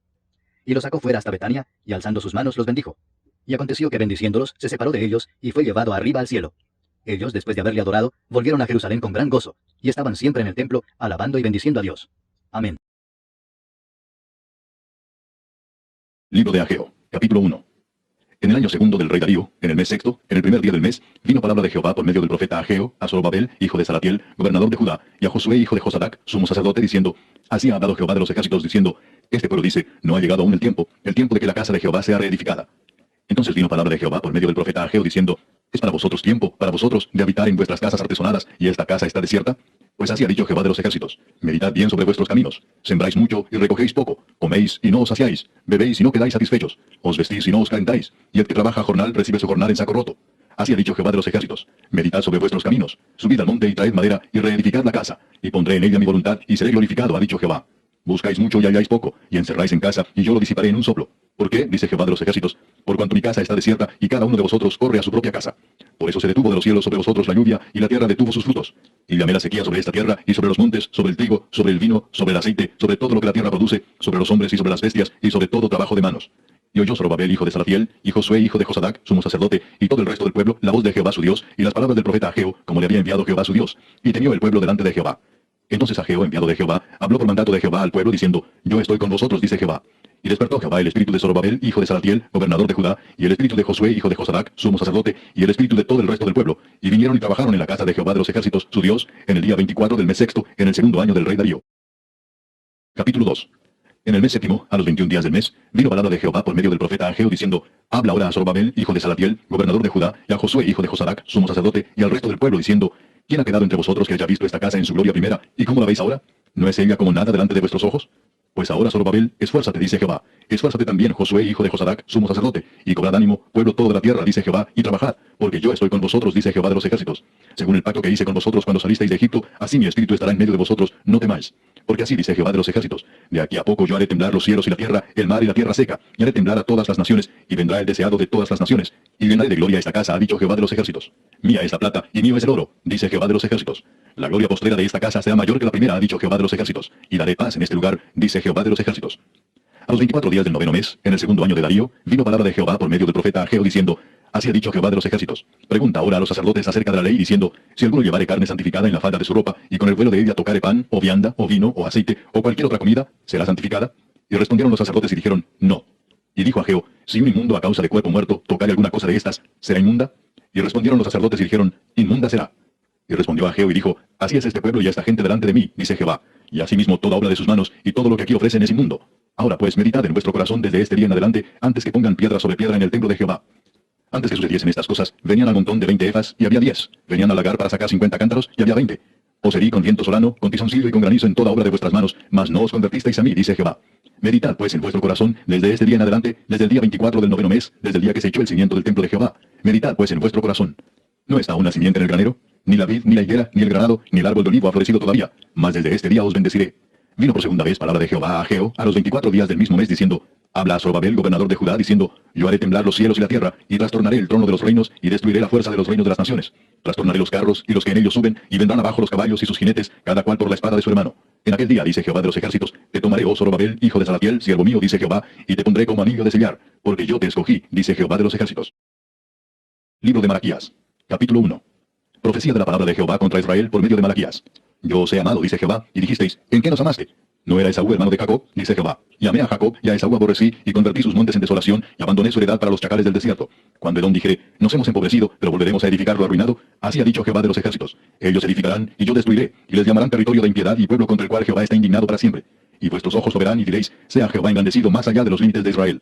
Y los sacó fuera hasta Betania, y alzando sus manos los bendijo. Y aconteció que bendiciéndolos, se separó de ellos, y fue llevado arriba al cielo. Ellos, después de haberle adorado, volvieron a Jerusalén con gran gozo, y estaban siempre en el templo, alabando y bendiciendo a Dios. Amén. Libro de Ageo, capítulo 1. En el año segundo del rey Darío, en el mes sexto, en el primer día del mes, vino palabra de Jehová por medio del profeta Ageo, a Zorobabel, hijo de Salatiel, gobernador de Judá, y a Josué, hijo de Josadac, sumo sacerdote, diciendo: así ha hablado Jehová de los ejércitos, diciendo: este pueblo dice, no ha llegado aún el tiempo de que la casa de Jehová sea reedificada. Entonces vino palabra de Jehová por medio del profeta Ageo, diciendo: ¿es para vosotros tiempo, para vosotros, de habitar en vuestras casas artesonadas, y esta casa está desierta? Pues así ha dicho Jehová de los ejércitos: meditad bien sobre vuestros caminos. Sembráis mucho y recogéis poco. Coméis y no os saciáis. Bebéis y no quedáis satisfechos. Os vestís y no os calentáis. Y el que trabaja jornal recibe su jornal en saco roto. Así ha dicho Jehová de los ejércitos: meditad sobre vuestros caminos. Subid al monte y traed madera y reedificad la casa. Y pondré en ella mi voluntad y seré glorificado, ha dicho Jehová. Buscáis mucho y halláis poco, y encerráis en casa, y yo lo disiparé en un soplo. ¿Por qué? Dice Jehová de los ejércitos. Por cuanto mi casa está desierta, y cada uno de vosotros corre a su propia casa. Por eso se detuvo de los cielos sobre vosotros la lluvia, y la tierra detuvo sus frutos. Y llamé la sequía sobre esta tierra, y sobre los montes, sobre el trigo, sobre el vino, sobre el aceite, sobre todo lo que la tierra produce, sobre los hombres y sobre las bestias, y sobre todo trabajo de manos. Y oyó Zorobabel, hijo de Salatiel, y Josué, hijo de Josadac, sumo sacerdote, y todo el resto del pueblo, la voz de Jehová su Dios, y las palabras del profeta Ageo, como le había enviado Jehová su Dios. Y temió el pueblo delante de Jehová. Entonces Ageo, enviado de Jehová, habló por mandato de Jehová al pueblo, diciendo, Yo estoy con vosotros, dice Jehová. Y despertó Jehová el espíritu de Zorobabel, hijo de Salatiel, gobernador de Judá, y el espíritu de Josué, hijo de Josadac, sumo sacerdote, y el espíritu de todo el resto del pueblo. Y vinieron y trabajaron en la casa de Jehová de los ejércitos, su Dios, en el día 24 del mes sexto, en el segundo año del rey Darío. Capítulo 2. En el mes séptimo, a los 21 días del mes, vino palabra de Jehová por medio del profeta Ageo, diciendo, Habla ahora a Zorobabel, hijo de Salatiel, gobernador de Judá, y a Josué, hijo de Josadac, sumo sacerdote, y al resto del pueblo, diciendo, ¿Quién ha quedado entre vosotros que haya visto esta casa en su gloria primera? ¿Y cómo la veis ahora? ¿No es ella como nada delante de vuestros ojos? Pues ahora, Zorobabel, esfuérzate, dice Jehová. Esfuérzate también, Josué, hijo de Josadac, sumo sacerdote, y cobrad ánimo, pueblo todo de la tierra, dice Jehová, y trabajad, porque yo estoy con vosotros, dice Jehová de los ejércitos. Según el pacto que hice con vosotros cuando salisteis de Egipto, así mi espíritu estará en medio de vosotros, no temáis. Porque así dice Jehová de los ejércitos, de aquí a poco yo haré temblar los cielos y la tierra, el mar y la tierra seca, y haré temblar a todas las naciones, y vendrá el deseado de todas las naciones, y llenaré de gloria esta casa, ha dicho Jehová de los ejércitos. Mía es la plata, y mío es el oro, dice Jehová de los ejércitos. La gloria postrera de esta casa sea mayor que la primera, ha dicho Jehová de los ejércitos, y daré paz en este lugar, dice Jehová de los ejércitos. A los 24 días del noveno mes, en el segundo año de Darío, vino palabra de Jehová por medio del profeta Ageo, diciendo, Así ha dicho Jehová de los ejércitos. Pregunta ahora a los sacerdotes acerca de la ley, diciendo, si alguno llevare carne santificada en la falda de su ropa, y con el vuelo de ella tocare pan, o vianda, o vino, o aceite, o cualquier otra comida, ¿será santificada? Y respondieron los sacerdotes y dijeron, no. Y dijo Ageo, si un inmundo a causa de cuerpo muerto tocare alguna cosa de estas, ¿será inmunda? Y respondieron los sacerdotes y dijeron, inmunda será. Y respondió Ageo y dijo, así es este pueblo y esta gente delante de mí, dice Jehová, y asimismo toda obra de sus manos, y todo lo que aquí ofrecen es inmundo. Ahora pues meditad en vuestro corazón desde este día en adelante, antes que pongan piedra sobre piedra en el templo de Jehová. Antes que sucediesen estas cosas, venían al montón de 20 efas, y había 10. Venían al lagar para sacar 50 cántaros, y había 20. Os herí con viento solano, con tizoncillo y con granizo en toda obra de vuestras manos, mas no os convertisteis a mí, dice Jehová. Meditad pues en vuestro corazón, desde este día en adelante, desde el día 24 del noveno mes, desde el día que se echó el cimiento del templo de Jehová. Meditad pues en vuestro corazón. ¿No está una simiente en el granero? Ni la vid, ni la higuera, ni el granado, ni el árbol de olivo ha florecido todavía, mas desde este día os bendeciré. Vino por segunda vez palabra de Jehová a Ageo, a los 24 días del mismo mes, diciendo, Habla a Zorobabel, gobernador de Judá, diciendo, Yo haré temblar los cielos y la tierra, y trastornaré el trono de los reinos, y destruiré la fuerza de los reinos de las naciones. Trastornaré los carros, y los que en ellos suben, y vendrán abajo los caballos y sus jinetes, cada cual por la espada de su hermano. En aquel día, dice Jehová de los ejércitos, te tomaré, oh Zorobabel, hijo de Salatiel, siervo mío, dice Jehová, y te pondré como anillo de sellar, porque yo te escogí, dice Jehová de los ejércitos. Libro de Malaquías, capítulo 1. Profecía de la palabra de Jehová contra Israel por medio de Malaquías. Yo os he amado, dice Jehová, y dijisteis, ¿en qué nos amaste? ¿No era Esaú hermano de Jacob? Dice Jehová. Y amé a Jacob, y a Esaú aborrecí, y convertí sus montes en desolación, y abandoné su heredad para los chacales del desierto. Cuando Edom dijere, nos hemos empobrecido, pero volveremos a edificar lo arruinado, así ha dicho Jehová de los ejércitos. Ellos edificarán, y yo destruiré, y les llamarán territorio de impiedad y pueblo contra el cual Jehová está indignado para siempre. Y vuestros ojos lo verán y diréis, sea Jehová engrandecido más allá de los límites de Israel.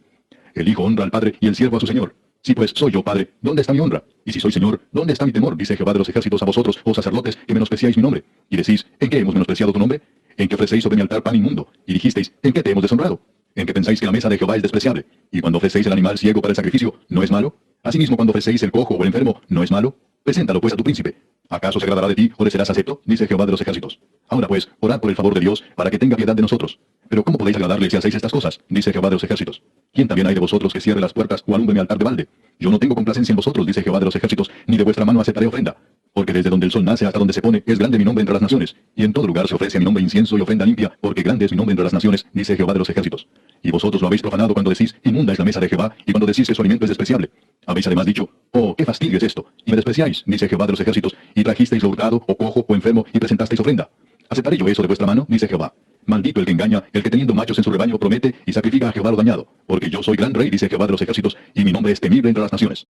El hijo honra al padre, y el siervo a su señor. Si pues soy yo padre, ¿dónde está mi honra? Y si soy señor, ¿dónde está mi temor? Dice Jehová de los ejércitos a vosotros, oh sacerdotes, que menospreciáis mi nombre. Y decís, ¿en qué hemos menospreciado tu nombre? En que ofrecéis sobre mi altar pan inmundo. Y dijisteis, ¿en qué te hemos deshonrado? En que pensáis que la mesa de Jehová es despreciable. Y cuando ofrecéis el animal ciego para el sacrificio, ¿no es malo? Asimismo cuando ofrecéis el cojo o el enfermo, ¿no es malo? Preséntalo pues a tu príncipe. ¿Acaso se agradará de ti o le serás acepto? Dice Jehová de los ejércitos. Ahora pues, orad por el favor de Dios, para que tenga piedad de nosotros. Pero ¿cómo podéis agradarle si hacéis estas cosas? Dice Jehová de los ejércitos. ¿Quién también hay de vosotros que cierre las puertas o alumbre mi altar de balde? Yo no tengo complacencia en vosotros, dice Jehová de los ejércitos, ni de vuestra mano aceptaré ofrenda. Porque desde donde el sol nace hasta donde se pone, es grande mi nombre entre las naciones. Y en todo lugar se ofrece a mi nombre incienso y ofrenda limpia, porque grande es mi nombre entre las naciones, dice Jehová de los ejércitos. Y vosotros lo habéis profanado cuando decís, inmunda es la mesa de Jehová, y cuando decís que su alimento es despreciable. Habéis además dicho, oh, qué fastidio es esto, y me despreciáis, dice Jehová de los ejércitos, y trajisteis lo hurtado, o cojo, o enfermo, y presentasteis ofrenda. ¿Aceptaré yo eso de vuestra mano? Dice Jehová. Maldito el que engaña, el que teniendo machos en su rebaño promete y sacrifica a Jehová lo dañado. Porque yo soy gran rey, dice Jehová de los ejércitos, y mi nombre es temible entre las naciones.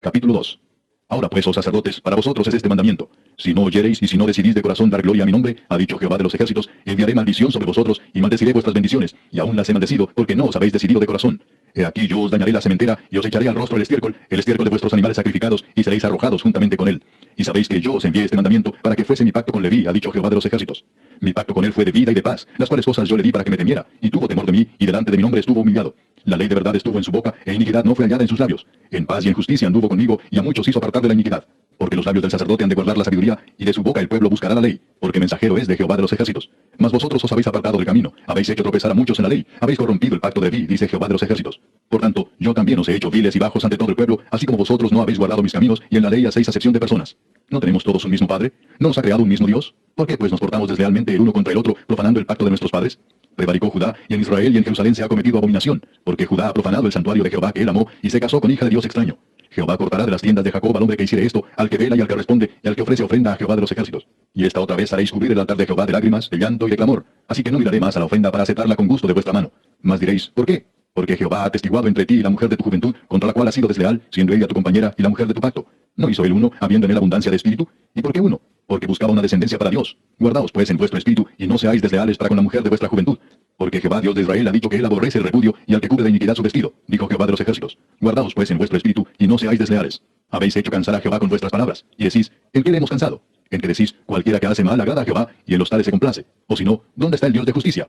Capítulo 2. Ahora pues, oh sacerdotes, para vosotros es este mandamiento. Si no oyereis y si no decidís de corazón dar gloria a mi nombre, ha dicho Jehová de los ejércitos, enviaré maldición sobre vosotros y maldeciré vuestras bendiciones, y aún las he maldecido, porque no os habéis decidido de corazón. He aquí yo os dañaré la sementera, y os echaré al rostro el estiércol de vuestros animales sacrificados, y seréis arrojados juntamente con él. Y sabéis que yo os envié este mandamiento para que fuese mi pacto con Leví, ha dicho Jehová de los ejércitos. Mi pacto con él fue de vida y de paz, las cuales cosas yo le di para que me temiera, y tuvo temor de mí, y delante de mi nombre estuvo humillado. La ley de verdad estuvo en su boca, e iniquidad no fue hallada en sus labios. En paz y en justicia anduvo conmigo, y a muchos hizo apartar de la iniquidad. Porque los labios del sacerdote han de guardar la sabiduría, y de su boca el pueblo buscará la ley, porque mensajero es de Jehová de los ejércitos. Mas vosotros os habéis apartado del camino, habéis hecho tropezar a muchos en la ley, habéis corrompido el pacto de Leví, dice Jehová de los ejércitos. Por tanto, yo también os he hecho viles y bajos ante todo el pueblo, así como vosotros no habéis guardado mis caminos, y en la ley hacéis acepción de personas. ¿No tenemos todos un mismo Padre? ¿No nos ha creado un mismo Dios? ¿Por qué pues nos portamos deslealmente el uno contra el otro, profanando el pacto de nuestros padres? Prevaricó Judá, y en Israel y en Jerusalén se ha cometido abominación, porque Judá ha profanado el santuario de Jehová que él amó, y se casó con hija de Dios extraño. Jehová cortará de las tiendas de Jacob al hombre que hiciere esto, al que vela y al que responde, y al que ofrece ofrenda a Jehová de los ejércitos. Y esta otra vez haréis cubrir el altar de Jehová de lágrimas, de llanto y de clamor. Así que no miraré más a la ofrenda para aceptarla con gusto de vuestra mano. Mas diréis, ¿por qué? Porque Jehová ha atestiguado entre ti y la mujer de tu juventud, contra la cual has sido desleal, siendo ella tu compañera y la mujer de tu pacto. ¿No hizo el uno, habiendo en él abundancia de espíritu? ¿Y por qué uno? Porque buscaba una descendencia para Dios. Guardaos pues en vuestro espíritu, y no seáis desleales para con la mujer de vuestra juventud. Porque Jehová Dios de Israel ha dicho que él aborrece el repudio, y al que cubre de iniquidad su vestido, dijo Jehová de los ejércitos. Guardaos pues en vuestro espíritu, y no seáis desleales. Habéis hecho cansar a Jehová con vuestras palabras, y decís, ¿en qué le hemos cansado? En que decís, cualquiera que hace mal agrada a Jehová, y en los tales se complace. O si no, ¿dónde está el Dios de justicia?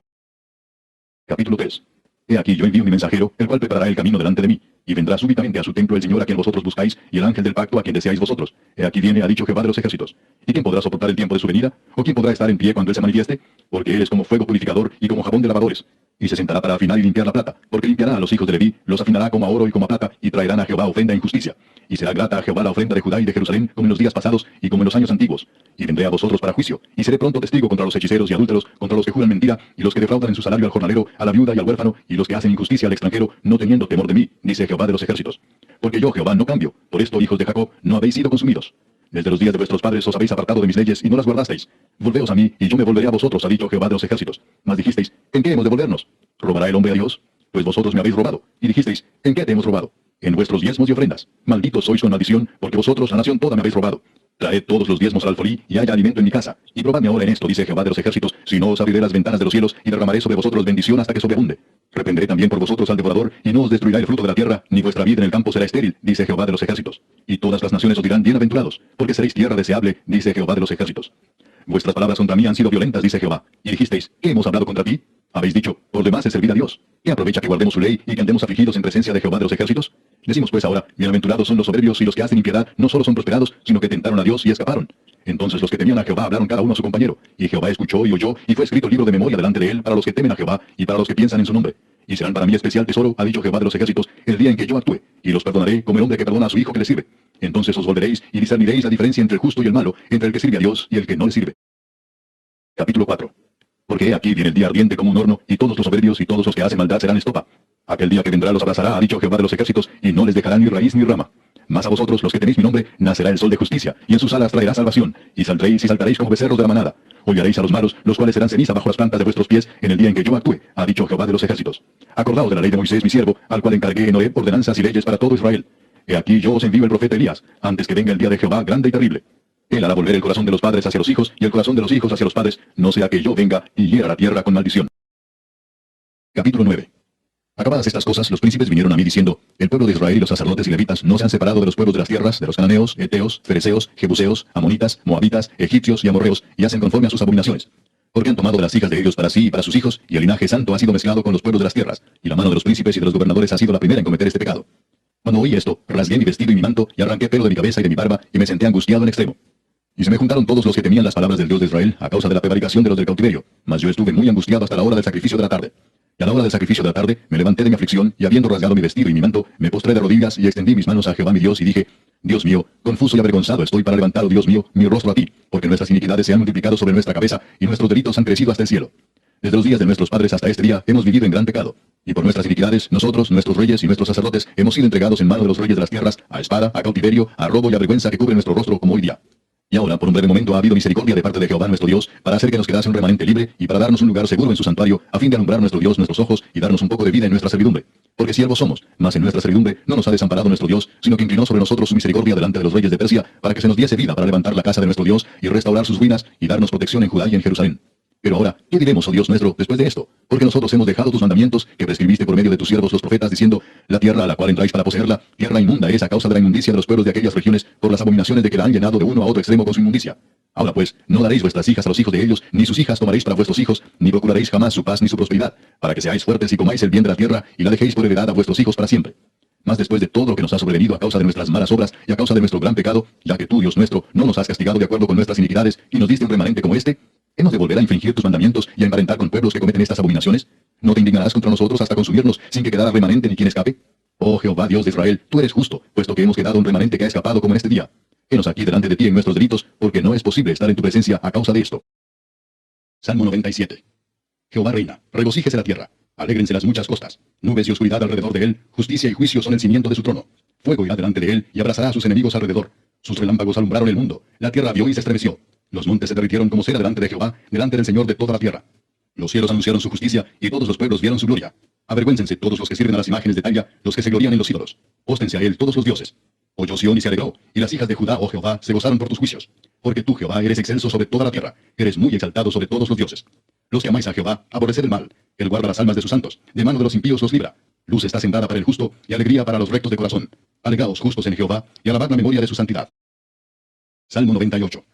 Capítulo 3. He aquí yo envío mi mensajero, el cual preparará el camino delante de mí, y vendrá súbitamente a su templo el Señor a quien vosotros buscáis, y el ángel del pacto a quien deseáis vosotros. He aquí viene, ha dicho Jehová de los ejércitos. ¿Y quién podrá soportar el tiempo de su venida? ¿O quién podrá estar en pie cuando él se manifieste? Porque él es como fuego purificador y como jabón de lavadores. Y se sentará para afinar y limpiar la plata, porque limpiará a los hijos de Leví, los afinará como a oro y como a plata, y traerán a Jehová ofrenda en justicia. Y será grata a Jehová la ofrenda de Judá y de Jerusalén, como en los días pasados y como en los años antiguos. Y vendré a vosotros para juicio, y seré pronto testigo contra los hechiceros y adúlteros, contra los que juran mentira, y los que defraudan en su salario al jornalero, a la viuda y al huérfano, y los que hacen injusticia al extranjero, no teniendo temor de mí, dice Jehová de los ejércitos. Porque yo, Jehová, no cambio, por esto, hijos de Jacob, no habéis sido consumidos. Desde los días de vuestros padres os habéis apartado de mis leyes y no las guardasteis. Volveos a mí, y yo me volveré a vosotros, ha dicho Jehová de los ejércitos. Mas dijisteis, ¿en qué hemos de volvernos? ¿Robará el hombre a Dios? Pues vosotros me habéis robado. Y dijisteis, ¿en qué te hemos robado? En vuestros diezmos y ofrendas. Malditos sois con maldición, porque vosotros, la nación toda, me habéis robado. Traed todos los diezmos al alfolí, y haya alimento en mi casa. Y probadme ahora en esto, dice Jehová de los ejércitos, si no os abriré las ventanas de los cielos, y derramaré sobre vosotros bendición hasta que sobreabunde. Reprenderé también por vosotros al devorador, y no os destruirá el fruto de la tierra, ni vuestra vida en el campo será estéril, dice Jehová de los ejércitos. Y todas las naciones os dirán bienaventurados, porque seréis tierra deseable, dice Jehová de los ejércitos. Vuestras palabras contra mí han sido violentas, dice Jehová. Y dijisteis, ¿qué hemos hablado contra ti? Habéis dicho, por demás es servir a Dios. ¿Qué aprovecha que guardemos su ley y que andemos afligidos en presencia de Jehová de los ejércitos? Decimos pues ahora, bienaventurados son los soberbios y los que hacen impiedad, no solo son prosperados, sino que tentaron a Dios y escaparon. Entonces los que temían a Jehová hablaron cada uno a su compañero, y Jehová escuchó y oyó, y fue escrito libro de memoria delante de él para los que temen a Jehová y para los que piensan en su nombre. Y serán para mí especial tesoro, ha dicho Jehová de los ejércitos, el día en que yo actúe, y los perdonaré como el hombre que perdona a su hijo que le sirve. Entonces os volveréis y discerniréis la diferencia entre el justo y el malo, entre el que sirve a Dios y el que no le sirve. Capítulo 4. Porque he aquí viene el día ardiente como un horno, y todos los soberbios y todos los que hacen maldad serán estopa. Aquel día que vendrá los abrazará, ha dicho Jehová de los ejércitos, y no les dejará ni raíz ni rama. Mas a vosotros, los que tenéis mi nombre, nacerá el sol de justicia, y en sus alas traerá salvación, y saldréis y saltaréis como becerros de la manada. Hollaréis a los malos, los cuales serán ceniza bajo las plantas de vuestros pies, en el día en que yo actúe, ha dicho Jehová de los ejércitos. Acordaos de la ley de Moisés mi siervo, al cual encargué en Horeb ordenanzas y leyes para todo Israel. He aquí yo os envío el profeta Elías, antes que venga el día de Jehová grande y terrible. Él hará volver el corazón de los padres hacia los hijos, y el corazón de los hijos hacia los padres, no sea que yo venga y hiera la tierra con maldición. Capítulo 9. Acabadas estas cosas, los príncipes vinieron a mí diciendo, el pueblo de Israel y los sacerdotes y levitas no se han separado de los pueblos de las tierras, de los cananeos, heteos, fereceos, jebuseos, amonitas, moabitas, egipcios y amorreos, y hacen conforme a sus abominaciones. Porque han tomado de las hijas de ellos para sí y para sus hijos, y el linaje santo ha sido mezclado con los pueblos de las tierras, y la mano de los príncipes y de los gobernadores ha sido la primera en cometer este pecado. Cuando oí esto, rasgué mi vestido y mi manto, y arranqué pelo de mi cabeza y de mi barba, y me senté angustiado en extremo. Y se me juntaron todos los que temían las palabras del Dios de Israel, a causa de la prevaricación de los del cautiverio, mas yo estuve muy angustiado hasta la hora del sacrificio de la tarde. Y a la hora del sacrificio de la tarde, me levanté de mi aflicción, y habiendo rasgado mi vestido y mi manto, me postré de rodillas y extendí mis manos a Jehová mi Dios, y dije, Dios mío, confuso y avergonzado estoy para levantar, oh Dios mío, mi rostro a ti, porque nuestras iniquidades se han multiplicado sobre nuestra cabeza, y nuestros delitos han crecido hasta el cielo. Desde los días de nuestros padres hasta este día, hemos vivido en gran pecado. Y por nuestras iniquidades, nosotros, nuestros reyes y nuestros sacerdotes, hemos sido entregados en mano de los reyes de las tierras, a espada, a cautiverio, a robo y a vergüenza que cubre nuestro rostro como hoy día. Y ahora, por un breve momento, ha habido misericordia de parte de Jehová nuestro Dios, para hacer que nos quedase un remanente libre, y para darnos un lugar seguro en su santuario, a fin de alumbrar nuestro Dios nuestros ojos, y darnos un poco de vida en nuestra servidumbre. Porque siervos somos, mas en nuestra servidumbre no nos ha desamparado nuestro Dios, sino que inclinó sobre nosotros su misericordia delante de los reyes de Persia, para que se nos diese vida para levantar la casa de nuestro Dios, y restaurar sus ruinas, y darnos protección en Judá y en Jerusalén. Pero ahora, ¿qué diremos, oh Dios nuestro, después de esto? Porque nosotros hemos dejado tus mandamientos, que prescribiste por medio de tus siervos los profetas, diciendo, la tierra a la cual entráis para poseerla, tierra inmunda es a causa de la inmundicia de los pueblos de aquellas regiones, por las abominaciones de que la han llenado de uno a otro extremo con su inmundicia. Ahora pues, no daréis vuestras hijas a los hijos de ellos, ni sus hijas tomaréis para vuestros hijos, ni procuraréis jamás su paz ni su prosperidad, para que seáis fuertes y comáis el bien de la tierra, y la dejéis por heredad a vuestros hijos para siempre. Mas después de todo lo que nos ha sobrevenido a causa de nuestras malas obras y a causa de nuestro gran pecado, ya que tú, Dios nuestro, no nos has castigado de acuerdo con nuestras iniquidades, y nos diste un remanente como este, ¿Hemos de volver a infringir tus mandamientos y a emparentar con pueblos que cometen estas abominaciones? ¿No te indignarás contra nosotros hasta consumirnos sin que quedara remanente ni quien escape? Oh Jehová, Dios de Israel, tú eres justo, puesto que hemos quedado un remanente que ha escapado como en este día. Henos aquí delante de ti en nuestros delitos, porque no es posible estar en tu presencia a causa de esto. Salmo 97. Jehová reina, regocíjese la tierra, alégrense las muchas costas, nubes y oscuridad alrededor de él, justicia y juicio son el cimiento de su trono. Fuego irá delante de él y abrazará a sus enemigos alrededor. Sus relámpagos alumbraron el mundo, la tierra vio y se estremeció. Los montes se derritieron como cera delante de Jehová, delante del Señor de toda la tierra. Los cielos anunciaron su justicia, y todos los pueblos vieron su gloria. Avergüéncense todos los que sirven a las imágenes de talla, los que se glorían en los ídolos. Póstense a él todos los dioses. Oyó Sión y se alegró, y las hijas de Judá, oh Jehová, se gozaron por tus juicios. Porque tú, Jehová, eres excelso sobre toda la tierra, eres muy exaltado sobre todos los dioses. Los que amáis a Jehová, aborreced el mal. Él guarda las almas de sus santos, de mano de los impíos los libra. Luz está sembrada para el justo, y alegría para los rectos de corazón. Alegraos justos en Jehová, y alabad la memoria de su santidad. Salmo 98.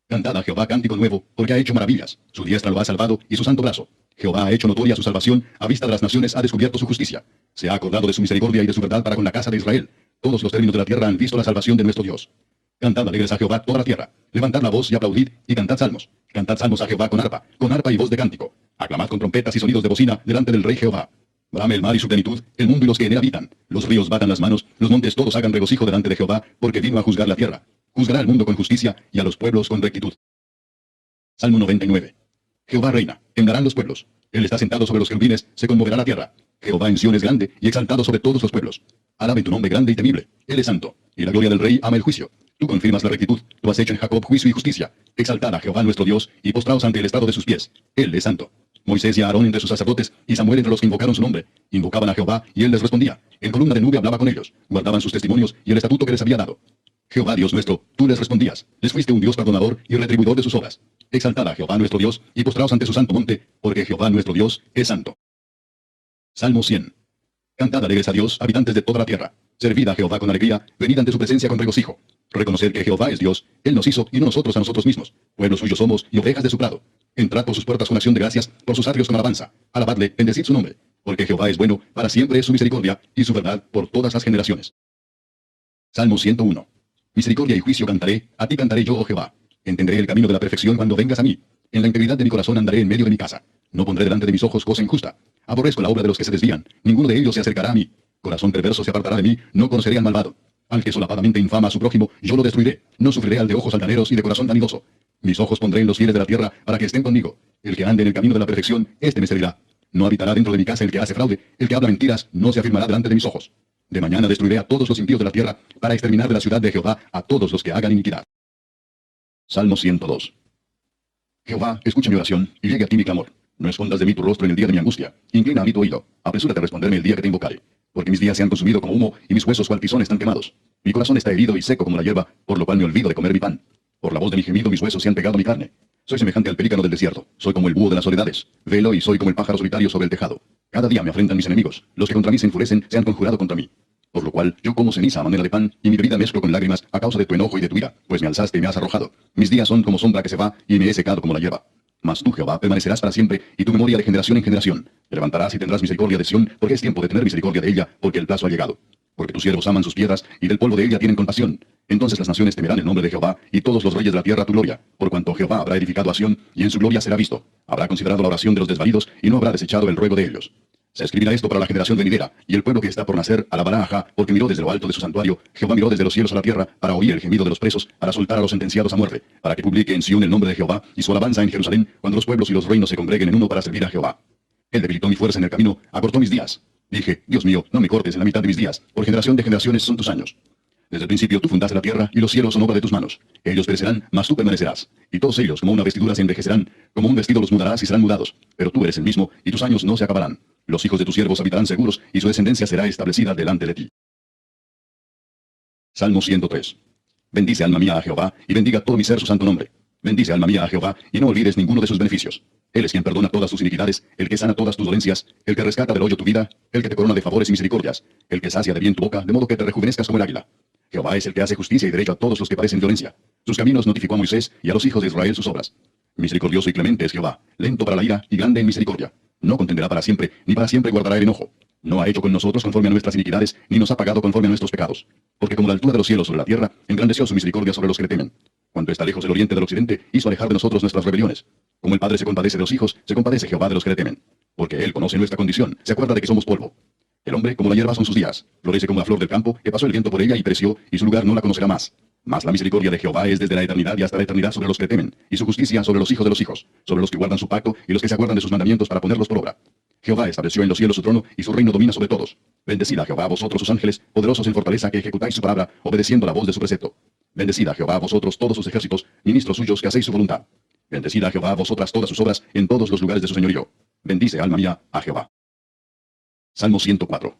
Cantad a Jehová cántico nuevo, porque ha hecho maravillas. Su diestra lo ha salvado, y su santo brazo. Jehová ha hecho notoria su salvación, a vista de las naciones ha descubierto su justicia. Se ha acordado de su misericordia y de su verdad para con la casa de Israel. Todos los términos de la tierra han visto la salvación de nuestro Dios. Cantad alegres a Jehová toda la tierra. Levantad la voz y aplaudid, y cantad salmos. Cantad salmos a Jehová con arpa y voz de cántico. Aclamad con trompetas y sonidos de bocina delante del Rey Jehová. Brame el mar y su plenitud, el mundo y los que en él habitan. Los ríos batan las manos, los montes todos hagan regocijo delante de Jehová, porque vino a juzgar la tierra. Juzgará al mundo con justicia, y a los pueblos con rectitud. Salmo 99. Jehová reina, temblarán los pueblos. Él está sentado sobre los querubines, se conmoverá la tierra. Jehová en Sión es grande, y exaltado sobre todos los pueblos. Alaben tu nombre grande y temible. Él es santo, y la gloria del Rey ama el juicio. Tú confirmas la rectitud, tú has hecho en Jacob juicio y justicia. Exaltad a Jehová nuestro Dios, y postraos ante el estrado de sus pies. Él es santo. Moisés y Aarón entre sus sacerdotes, y Samuel entre los que invocaron su nombre. Invocaban a Jehová, y él les respondía. En columna de nube hablaba con ellos. Guardaban sus testimonios, y el estatuto que les había dado. Jehová Dios nuestro, tú les respondías. Les fuiste un Dios perdonador y retribuidor de sus obras. Exaltad a Jehová nuestro Dios, y postraos ante su santo monte, porque Jehová nuestro Dios es santo. Salmo 100. Cantad alegres a Dios, habitantes de toda la tierra. Servid a Jehová con alegría, venid ante su presencia con regocijo. Reconocer que Jehová es Dios, Él nos hizo y no nosotros a nosotros mismos. Pueblo suyo somos y ovejas de su prado. Entrad por sus puertas con acción de gracias, por sus atrios con alabanza. Alabadle, bendecid su nombre. Porque Jehová es bueno, para siempre es su misericordia, y su verdad por todas las generaciones. Salmo 101. Misericordia y juicio cantaré, a ti cantaré yo, oh Jehová. Entenderé el camino de la perfección cuando vengas a mí. En la integridad de mi corazón andaré en medio de mi casa. No pondré delante de mis ojos cosa injusta. Aborrezco la obra de los que se desvían. Ninguno de ellos se acercará a mí. Corazón perverso se apartará de mí. No conoceré al malvado. Al que solapadamente infama a su prójimo, yo lo destruiré. No sufriré al de ojos altaneros y de corazón vanidoso. Mis ojos pondré en los fieles de la tierra para que estén conmigo. El que ande en el camino de la perfección, éste me servirá. No habitará dentro de mi casa el que hace fraude. El que habla mentiras no se afirmará delante de mis ojos. De mañana destruiré a todos los impíos de la tierra, para exterminar de la ciudad de Jehová a todos los que hagan iniquidad. Salmo 102. Jehová, escucha mi oración, y llegue a ti mi clamor. No escondas de mí tu rostro en el día de mi angustia. Inclina a mí tu oído. Apresúrate a responderme el día que te invocare. Porque mis días se han consumido como humo, y mis huesos cual tizón están quemados. Mi corazón está herido y seco como la hierba, por lo cual me olvido de comer mi pan. Por la voz de mi gemido mis huesos se han pegado a mi carne. Soy semejante al pelícano del desierto. Soy como el búho de las soledades. Velo y soy como el pájaro solitario sobre el tejado. Cada día me afrentan mis enemigos. Los que contra mí se enfurecen se han conjurado contra mí. Por lo cual yo como ceniza a manera de pan, y mi bebida mezclo con lágrimas a causa de tu enojo y de tu ira, pues me alzaste y me has arrojado. Mis días son como sombra que se va, y me he secado como la hierba. Mas tú, Jehová, permanecerás para siempre, y tu memoria de generación en generación. Te levantarás y tendrás misericordia de Sión, porque es tiempo de tener misericordia de ella, porque el plazo ha llegado. Porque tus siervos aman sus piedras, y del polvo de ella tienen compasión. Entonces las naciones temerán el nombre de Jehová, y todos los reyes de la tierra tu gloria, por cuanto Jehová habrá edificado a Sión, y en su gloria será visto. Habrá considerado la oración de los desvalidos, y no habrá desechado el ruego de ellos. Se escribirá esto para la generación venidera, y el pueblo que está por nacer alabará a Jah, porque miró desde lo alto de su santuario, Jehová miró desde los cielos a la tierra, para oír el gemido de los presos, para soltar a los sentenciados a muerte, para que publique en Sión el nombre de Jehová, y su alabanza en Jerusalén, cuando los pueblos y los reinos se congreguen en uno para servir a Jehová. Él debilitó mi fuerza en el camino, acortó mis días. Dije, Dios mío, no me cortes en la mitad de mis días, por generación de generaciones son tus años. Desde el principio tú fundaste la tierra, y los cielos son obra de tus manos. Ellos perecerán, mas tú permanecerás. Y todos ellos como una vestidura se envejecerán, como un vestido los mudarás y serán mudados. Pero tú eres el mismo, y tus años no se acabarán. Los hijos de tus siervos habitarán seguros, y su descendencia será establecida delante de ti. Salmo 103. Bendice alma mía a Jehová, y bendiga todo mi ser su santo nombre. Bendice alma mía a Jehová, y no olvides ninguno de sus beneficios. Él es quien perdona todas tus iniquidades, el que sana todas tus dolencias, el que rescata del hoyo tu vida, el que te corona de favores y misericordias, el que sacia de bien tu boca, de modo que te rejuvenezcas como el águila. Jehová es el que hace justicia y derecho a todos los que padecen violencia. Sus caminos notificó a Moisés, y a los hijos de Israel sus obras. Misericordioso y clemente es Jehová, lento para la ira y grande en misericordia. No contenderá para siempre, ni para siempre guardará el enojo. No ha hecho con nosotros conforme a nuestras iniquidades, ni nos ha pagado conforme a nuestros pecados. Porque como la altura de los cielos sobre la tierra, engrandeció su misericordia sobre los que le temen. Cuanto está lejos el oriente del occidente, hizo alejar de nosotros nuestras rebeliones. Como el Padre se compadece de los hijos, se compadece Jehová de los que le temen. Porque Él conoce nuestra condición, se acuerda de que somos polvo. El hombre, como la hierba son sus días, florece como la flor del campo, que pasó el viento por ella y pereció, y su lugar no la conocerá más. Mas la misericordia de Jehová es desde la eternidad y hasta la eternidad sobre los que le temen, y su justicia sobre los hijos de los hijos, sobre los que guardan su pacto y los que se acuerdan de sus mandamientos para ponerlos por obra. Jehová estableció en los cielos su trono, y su reino domina sobre todos. Bendecid a Jehová vosotros sus ángeles, poderosos en fortaleza, que ejecutáis su palabra, obedeciendo la voz de su precepto. Bendecid a Jehová vosotros todos sus ejércitos, ministros suyos que hacéis su voluntad. Bendecid a Jehová vosotras todas sus obras en todos los lugares de su señorío. Bendice, alma mía, a Jehová. Salmo 104.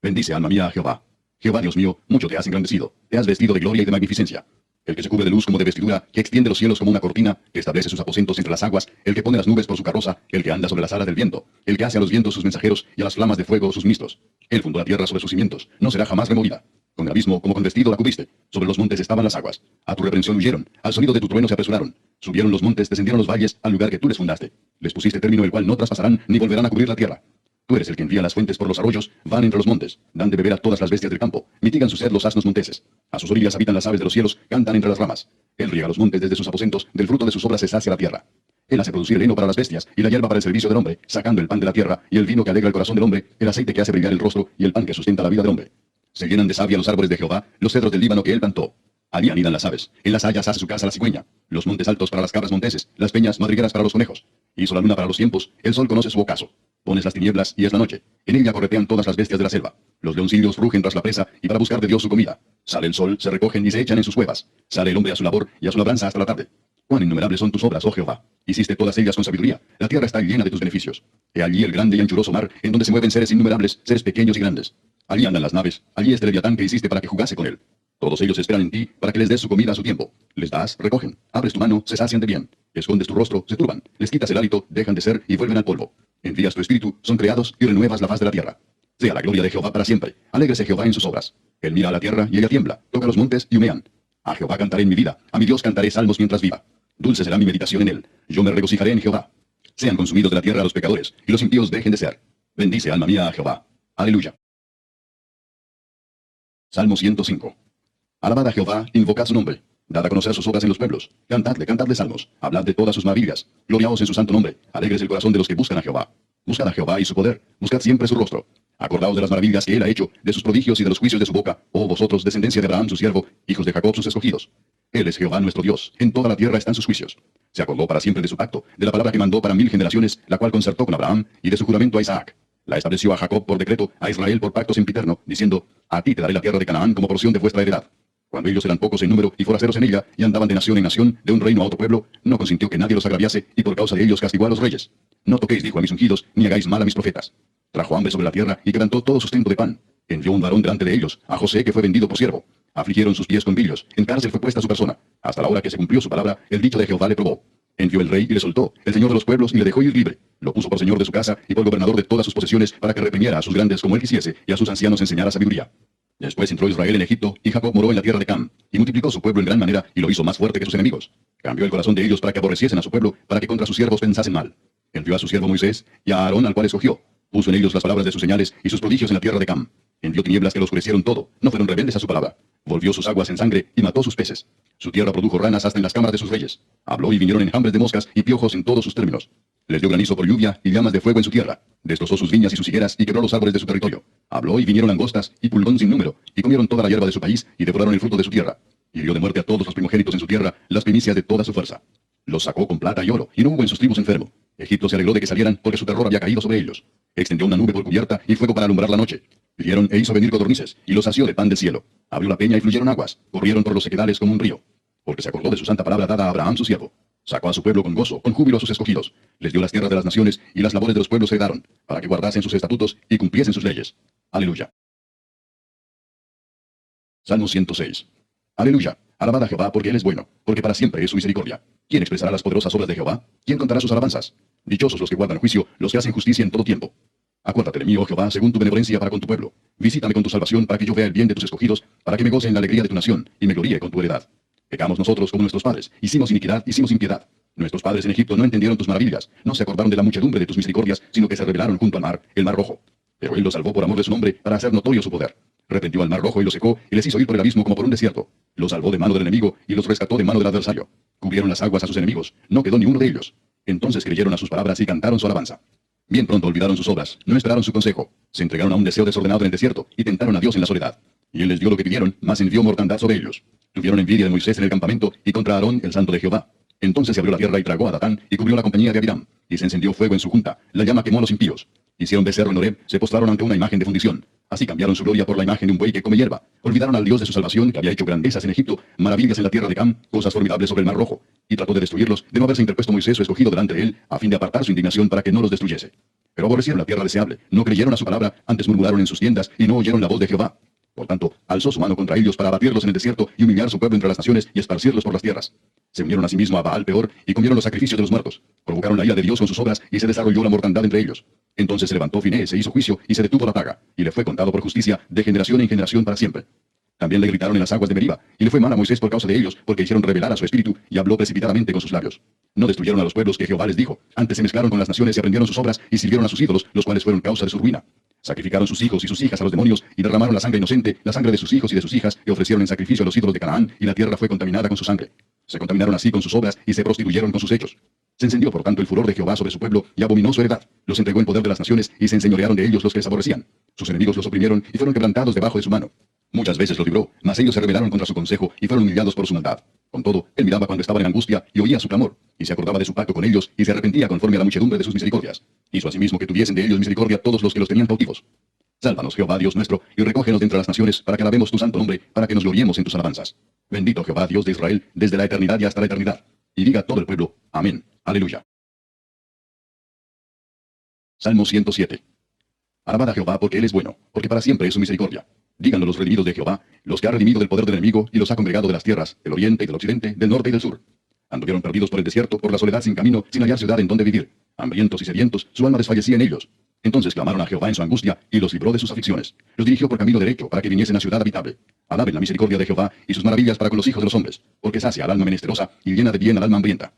Bendice, alma mía, a Jehová. Jehová Dios mío, mucho te has engrandecido, te has vestido de gloria y de magnificencia. El que se cubre de luz como de vestidura, que extiende los cielos como una cortina, que establece sus aposentos entre las aguas, el que pone las nubes por su carroza, el que anda sobre las alas del viento, el que hace a los vientos sus mensajeros y a las flamas de fuego sus ministros. Él fundó la tierra sobre sus cimientos, no será jamás removida. Con el abismo como con vestido la cubriste, sobre los montes estaban las aguas. A tu reprensión huyeron, al sonido de tu trueno se apresuraron. Subieron los montes, descendieron los valles, al lugar que tú les fundaste. Les pusiste término el cual no traspasarán, ni volverán a cubrir la tierra. Tú eres el que envía las fuentes por los arroyos, van entre los montes, dan de beber a todas las bestias del campo, mitigan su sed los asnos monteses. A sus orillas habitan las aves de los cielos, cantan entre las ramas. Él riega los montes desde sus aposentos, del fruto de sus obras se sacia la tierra. Él hace producir el heno para las bestias, y la hierba para el servicio del hombre, sacando el pan de la tierra, y el vino que alegra el corazón del hombre, el aceite que hace brillar el rostro, y el pan que sustenta la vida del hombre. Se llenan de savia los árboles de Jehová, los cedros del Líbano que él plantó. Allí anidan las aves, en las hayas hace su casa la cigüeña, los montes altos para las cabras monteses, las peñas madrigueras para los conejos. Hizo la luna para los tiempos, el sol conoce su ocaso. Pones las tinieblas y es la noche. En ella corretean todas las bestias de la selva. Los leoncillos rugen tras la presa y para buscar de Dios su comida. Sale el sol, se recogen y se echan en sus cuevas. Sale el hombre a su labor y a su labranza hasta la tarde. Cuán innumerables son tus obras, oh Jehová. Hiciste todas ellas con sabiduría. La tierra está llena de tus beneficios. He allí el grande y anchuroso mar, en donde se mueven seres innumerables, seres pequeños y grandes. Allí andan las naves. Allí está el leviatán que hiciste para que jugase con él. Todos ellos esperan en ti para que les des su comida a su tiempo. Les das, recogen. Abres tu mano, se sacian de bien. Escondes tu rostro, se turban. Les quitas el hálito, dejan de ser y vuelven al polvo. Envías tu espíritu, son creados y renuevas la faz de la tierra. Sea la gloria de Jehová para siempre. Alégrese Jehová en sus obras. Él mira a la tierra y ella tiembla. Toca los montes y humean. A Jehová cantaré en mi vida. A mi Dios cantaré salmos mientras viva. Dulce será mi meditación en él. Yo me regocijaré en Jehová. Sean consumidos de la tierra los pecadores, y los impíos dejen de ser. Bendice, alma mía, a Jehová. Aleluya. Salmo 105. Alabad a Jehová, invocad su nombre. Dad a conocer sus obras en los pueblos. Cantadle salmos. Hablad de todas sus maravillas. Gloriaos en su santo nombre. Alegres el corazón de los que buscan a Jehová. Buscad a Jehová y su poder. Buscad siempre su rostro. Acordaos de las maravillas que él ha hecho, de sus prodigios y de los juicios de su boca, oh vosotros, descendencia de Abraham su siervo, hijos de Jacob sus escogidos. Él es Jehová nuestro Dios. En toda la tierra están sus juicios. Se acordó para siempre de su pacto, de la palabra que mandó para 1000 generaciones, la cual concertó con Abraham, y de su juramento a Isaac. La estableció a Jacob por decreto, a Israel por pacto sempiterno, diciendo: a ti te daré la tierra de Canaán como porción de vuestra heredad. Cuando ellos eran pocos en número y forasteros en ella, y andaban de nación en nación, de un reino a otro pueblo, no consintió que nadie los agraviase, y por causa de ellos castigó a los reyes. No toquéis, dijo a mis ungidos, ni hagáis mal a mis profetas. Trajo hambre sobre la tierra, y quebrantó todo sustento de pan. Envió un varón delante de ellos, a José, que fue vendido por siervo. Afligieron sus pies con grillos, en cárcel fue puesta su persona. Hasta la hora que se cumplió su palabra, el dicho de Jehová le probó. Envió el rey y le soltó, el señor de los pueblos, y le dejó ir libre. Lo puso por señor de su casa y por gobernador de todas sus posesiones, para que reprimiera a sus grandes como él quisiese, y a sus ancianos enseñara sabiduría. Después entró Israel en Egipto, y Jacob moró en la tierra de Cam, y multiplicó su pueblo en gran manera, y lo hizo más fuerte que sus enemigos. Cambió el corazón de ellos para que aborreciesen a su pueblo, para que contra sus siervos pensasen mal. Envió a su siervo Moisés, y a Aarón al cual escogió. Puso en ellos las palabras de sus señales, y sus prodigios en la tierra de Cam. Envió tinieblas que lo oscurecieron todo, no fueron rebeldes a su palabra. Volvió sus aguas en sangre, y mató sus peces. Su tierra produjo ranas hasta en las cámaras de sus reyes. Habló y vinieron enjambres de moscas y piojos en todos sus términos. Les dio granizo por lluvia y llamas de fuego en su tierra. Destrozó sus viñas y sus higueras y quebró los árboles de su territorio. Habló y vinieron langostas y pulgón sin número, y comieron toda la hierba de su país y devoraron el fruto de su tierra. Y hirió de muerte a todos los primogénitos en su tierra, las primicias de toda su fuerza. Los sacó con plata y oro, y no hubo en sus tribus enfermo. Egipto se alegró de que salieran, porque su terror había caído sobre ellos. Extendió una nube por cubierta y fuego para alumbrar la noche. Pidieron e hizo venir codornices, y los sació de pan del cielo. Abrió la peña y fluyeron aguas, corrieron por los sequedales como un río. Porque se acordó de su santa palabra dada a Abraham su siervo. Sacó a su pueblo con gozo, con júbilo a sus escogidos. Les dio las tierras de las naciones, y las labores de los pueblos heredaron, para que guardasen sus estatutos y cumpliesen sus leyes. Aleluya. Salmo 106. Aleluya. Alabad a Jehová, porque él es bueno, porque para siempre es su misericordia. ¿Quién expresará las poderosas obras de Jehová? ¿Quién contará sus alabanzas? Dichosos los que guardan juicio, los que hacen justicia en todo tiempo. Acuérdate de mí, oh Jehová, según tu benevolencia para con tu pueblo. Visítame con tu salvación, para que yo vea el bien de tus escogidos, para que me goce en la alegría de tu nación, y me gloríe con tu heredad. Pecamos nosotros como nuestros padres, hicimos iniquidad, hicimos impiedad. Nuestros padres en Egipto no entendieron tus maravillas, no se acordaron de la muchedumbre de tus misericordias, sino que se rebelaron junto al mar, el mar rojo. Pero él los salvó por amor de su nombre, para hacer notorio su poder. Reprendió al mar rojo y lo secó, y les hizo ir por el abismo como por un desierto. Los salvó de mano del enemigo, y los rescató de mano del adversario. Cubrieron las aguas a sus enemigos, no quedó ni uno de ellos. Entonces creyeron a sus palabras y cantaron su alabanza. Bien pronto olvidaron sus obras, no esperaron su consejo. Se entregaron a un deseo desordenado en el desierto, y tentaron a Dios en la soledad. Y él les dio lo que pidieron, mas envió mortandad sobre ellos. Tuvieron envidia de Moisés en el campamento, y contra Aarón, el santo de Jehová. Entonces se abrió la tierra y tragó a Datán, y cubrió la compañía de Abiram. Y se encendió fuego en su junta, la llama quemó a los impíos. Hicieron becerro en Horeb, se postraron ante una imagen de fundición. Así cambiaron su gloria por la imagen de un buey que come hierba. Olvidaron al Dios de su salvación, que había hecho grandezas en Egipto, maravillas en la tierra de Cam, cosas formidables sobre el mar rojo. Y trató de destruirlos, de no haberse interpuesto Moisés su escogido delante de él, a fin de apartar su indignación para que no los destruyese. Pero aborrecieron la tierra deseable, no creyeron a su palabra, antes murmuraron en sus tiendas, y no oyeron la voz de Jehová. Por tanto, alzó su mano contra ellos para abatirlos en el desierto y humillar su pueblo entre las naciones y esparcirlos por las tierras. Se unieron asimismo a Baal Peor y comieron los sacrificios de los muertos. Provocaron la ira de Dios con sus obras y se desarrolló la mortandad entre ellos. Entonces se levantó Finés, se hizo juicio y se detuvo la plaga, y le fue contado por justicia de generación en generación para siempre. También le gritaron en las aguas de Meriba, y le fue mal a Moisés por causa de ellos, porque hicieron revelar a su espíritu, y habló precipitadamente con sus labios. No destruyeron a los pueblos que Jehová les dijo, antes se mezclaron con las naciones y aprendieron sus obras, y sirvieron a sus ídolos, los cuales fueron causa de su ruina. Sacrificaron sus hijos y sus hijas a los demonios, y derramaron la sangre inocente, la sangre de sus hijos y de sus hijas, que ofrecieron en sacrificio a los ídolos de Canaán, y la tierra fue contaminada con su sangre. Se contaminaron así con sus obras, y se prostituyeron con sus hechos. Se encendió por tanto el furor de Jehová sobre su pueblo, y abominó su heredad. Los entregó en poder de las naciones, y se enseñorearon de ellos los que les aborrecían. Sus enemigos los oprimieron, y fueron quebrantados debajo de su mano. Muchas veces los libró, mas ellos se rebelaron contra su consejo, y fueron humillados por su maldad. Con todo, él miraba cuando estaban en angustia, y oía su clamor, y se acordaba de su pacto con ellos, y se arrepentía conforme a la muchedumbre de sus misericordias. Hizo asimismo que tuviesen de ellos misericordia todos los que los tenían cautivos. Sálvanos, Jehová, Dios nuestro, y recógenos de entre las naciones, para que alabemos tu santo nombre, para que nos gloriemos en tus alabanzas. Bendito Jehová, Dios de Israel, desde la eternidad y hasta la eternidad. Y diga todo el pueblo, amén, aleluya. Salmo 107. Alabad a Jehová porque él es bueno, porque para siempre es su misericordia. Díganlo los redimidos de Jehová, los que ha redimido del poder del enemigo y los ha congregado de las tierras, del oriente y del occidente, del norte y del sur. Anduvieron perdidos por el desierto, por la soledad sin camino, sin hallar ciudad en donde vivir. Hambrientos y sedientos, su alma desfallecía en ellos. Entonces clamaron a Jehová en su angustia, y los libró de sus aflicciones. Los dirigió por camino derecho, para que viniesen a ciudad habitable. Alaben la misericordia de Jehová, y sus maravillas para con los hijos de los hombres, porque sacia al alma menesterosa, y llena de bien al alma hambrienta.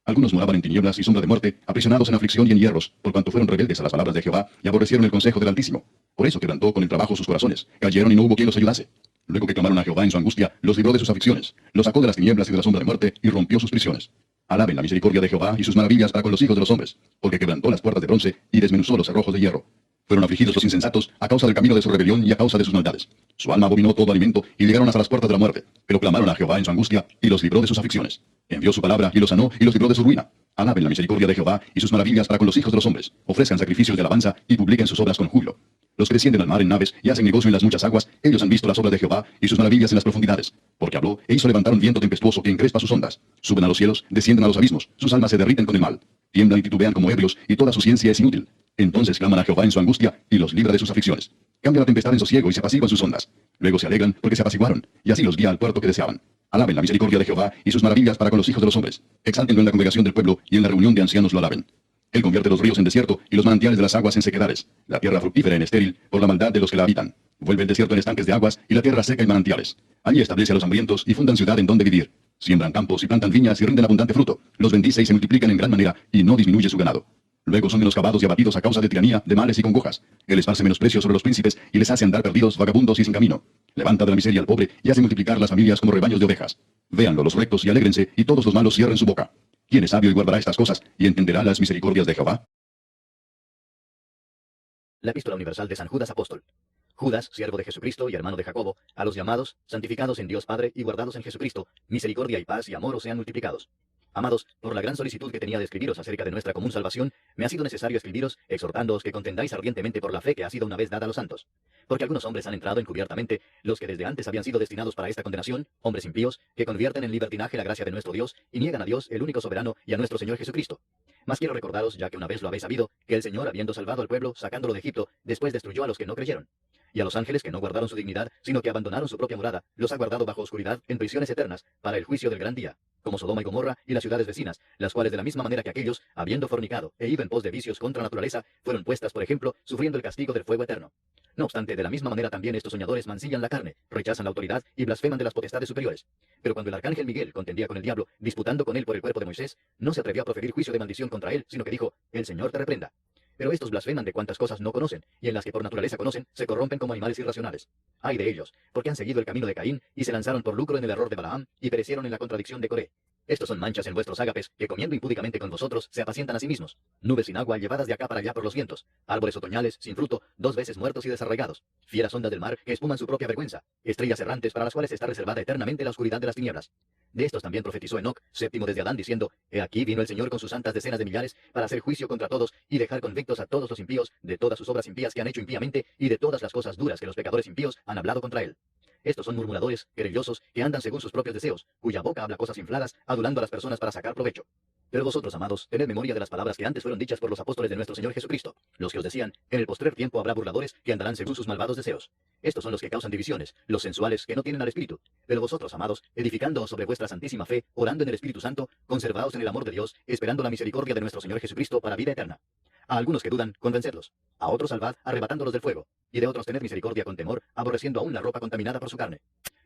Algunos moraban en tinieblas y sombra de muerte, aprisionados en aflicción y en hierros, por cuanto fueron rebeldes a las palabras de Jehová, y aborrecieron el consejo del Altísimo. Por eso quebrantó con el trabajo sus corazones, cayeron y no hubo quien los ayudase. Luego que clamaron a Jehová en su angustia, los libró de sus aflicciones, los sacó de las tinieblas y de la sombra de muerte, y rompió sus prisiones. Alaben la misericordia de Jehová y sus maravillas para con los hijos de los hombres, porque quebrantó las puertas de bronce y desmenuzó los cerrojos de hierro. Fueron afligidos los insensatos a causa del camino de su rebelión y a causa de sus maldades. Su alma abominó todo alimento y llegaron hasta las puertas de la muerte. Pero clamaron a Jehová en su angustia y los libró de sus aflicciones. Envió su palabra y los sanó y los libró de su ruina. Alaben la misericordia de Jehová y sus maravillas para con los hijos de los hombres. Ofrezcan sacrificios de alabanza y publiquen sus obras con júbilo. Los que descienden al mar en naves y hacen negocio en las muchas aguas, ellos han visto las obras de Jehová y sus maravillas en las profundidades. Porque habló e hizo levantar un viento tempestuoso que encrespa sus ondas. Suben a los cielos, descienden a los abismos, sus almas se derriten con el mal. Tiemblan y titubean como ebrios, y toda su ciencia es inútil. Entonces claman a Jehová en su angustia, y los libra de sus aflicciones. Cambia la tempestad en sosiego y se apaciguan sus ondas. Luego se alegran porque se apaciguaron, y así los guía al puerto que deseaban. Alaben la misericordia de Jehová y sus maravillas para con los hijos de los hombres. Exáltenlo en la congregación del pueblo, y en la reunión de ancianos lo alaben. Él convierte los ríos en desierto, y los manantiales de las aguas en sequedales. La tierra fructífera en estéril, por la maldad de los que la habitan. Vuelve el desierto en estanques de aguas, y la tierra seca en manantiales. Allí establece a los hambrientos, y fundan ciudad en donde vivir. Siembran campos y plantan viñas y rinden abundante fruto. Los bendice y se multiplican en gran manera, y no disminuye su ganado. Luego son menoscabados y abatidos a causa de tiranía, de males y congojas. Él esparce menosprecio sobre los príncipes, y les hace andar perdidos, vagabundos y sin camino. Levanta de la miseria al pobre, y hace multiplicar las familias como rebaños de ovejas. Véanlo los rectos y alégrense, y todos los malos cierren su boca. ¿Quién es sabio y guardará estas cosas, y entenderá las misericordias de Jehová? La epístola universal de San Judas Apóstol. Judas, siervo de Jesucristo y hermano de Jacobo, a los llamados, santificados en Dios Padre y guardados en Jesucristo, misericordia y paz y amor os sean multiplicados. Amados, por la gran solicitud que tenía de escribiros acerca de nuestra común salvación, me ha sido necesario escribiros, exhortándoos que contendáis ardientemente por la fe que ha sido una vez dada a los santos. Porque algunos hombres han entrado encubiertamente, los que desde antes habían sido destinados para esta condenación, hombres impíos, que convierten en libertinaje la gracia de nuestro Dios, y niegan a Dios, el único soberano, y a nuestro Señor Jesucristo. Mas quiero recordaros, ya que una vez lo habéis sabido, que el Señor, habiendo salvado al pueblo, sacándolo de Egipto, después destruyó a los que no creyeron. Y a los ángeles que no guardaron su dignidad, sino que abandonaron su propia morada, los ha guardado bajo oscuridad, en prisiones eternas, para el juicio del gran día, como Sodoma y Gomorra y las ciudades vecinas, las cuales de la misma manera que aquellos, habiendo fornicado e ido en pos de vicios contra la naturaleza, fueron puestas, por ejemplo, sufriendo el castigo del fuego eterno. No obstante, de la misma manera también estos soñadores mancillan la carne, rechazan la autoridad y blasfeman de las potestades superiores. Pero cuando el arcángel Miguel contendía con el diablo, disputando con él por el cuerpo de Moisés, no se atrevió a proferir juicio de maldición contra él, sino que dijo: El Señor te reprenda. Pero estos blasfeman de cuantas cosas no conocen, y en las que por naturaleza conocen, se corrompen como animales irracionales. Ay de ellos, porque han seguido el camino de Caín, y se lanzaron por lucro en el error de Balaam, y perecieron en la contradicción de Coré. Estos son manchas en vuestros ágapes, que comiendo impúdicamente con vosotros, se apacientan a sí mismos. Nubes sin agua, llevadas de acá para allá por los vientos. Árboles otoñales, sin fruto, 2 veces muertos y desarraigados. Fieras ondas del mar, que espuman su propia vergüenza. Estrellas errantes, para las cuales está reservada eternamente la oscuridad de las tinieblas. De estos también profetizó Enoc, séptimo desde Adán, diciendo: He aquí vino el Señor con sus santas decenas de millares, para hacer juicio contra todos, y dejar convictos a todos los impíos, de todas sus obras impías que han hecho impíamente, y de todas las cosas duras que los pecadores impíos han hablado contra él. Estos son murmuradores, querellosos, que andan según sus propios deseos, cuya boca habla cosas infladas, adulando a las personas para sacar provecho. Pero vosotros, amados, tened memoria de las palabras que antes fueron dichas por los apóstoles de nuestro Señor Jesucristo, los que os decían: en el postrer tiempo habrá burladores que andarán según sus malvados deseos. Estos son los que causan divisiones, los sensuales, que no tienen al Espíritu. Pero vosotros, amados, edificándoos sobre vuestra santísima fe, orando en el Espíritu Santo, conservaos en el amor de Dios, esperando la misericordia de nuestro Señor Jesucristo para vida eterna. A algunos que dudan, convencedlos. A otros salvad, arrebatándolos del fuego. Y de otros tened misericordia con temor, aborreciendo aún la ropa contaminada por su carne.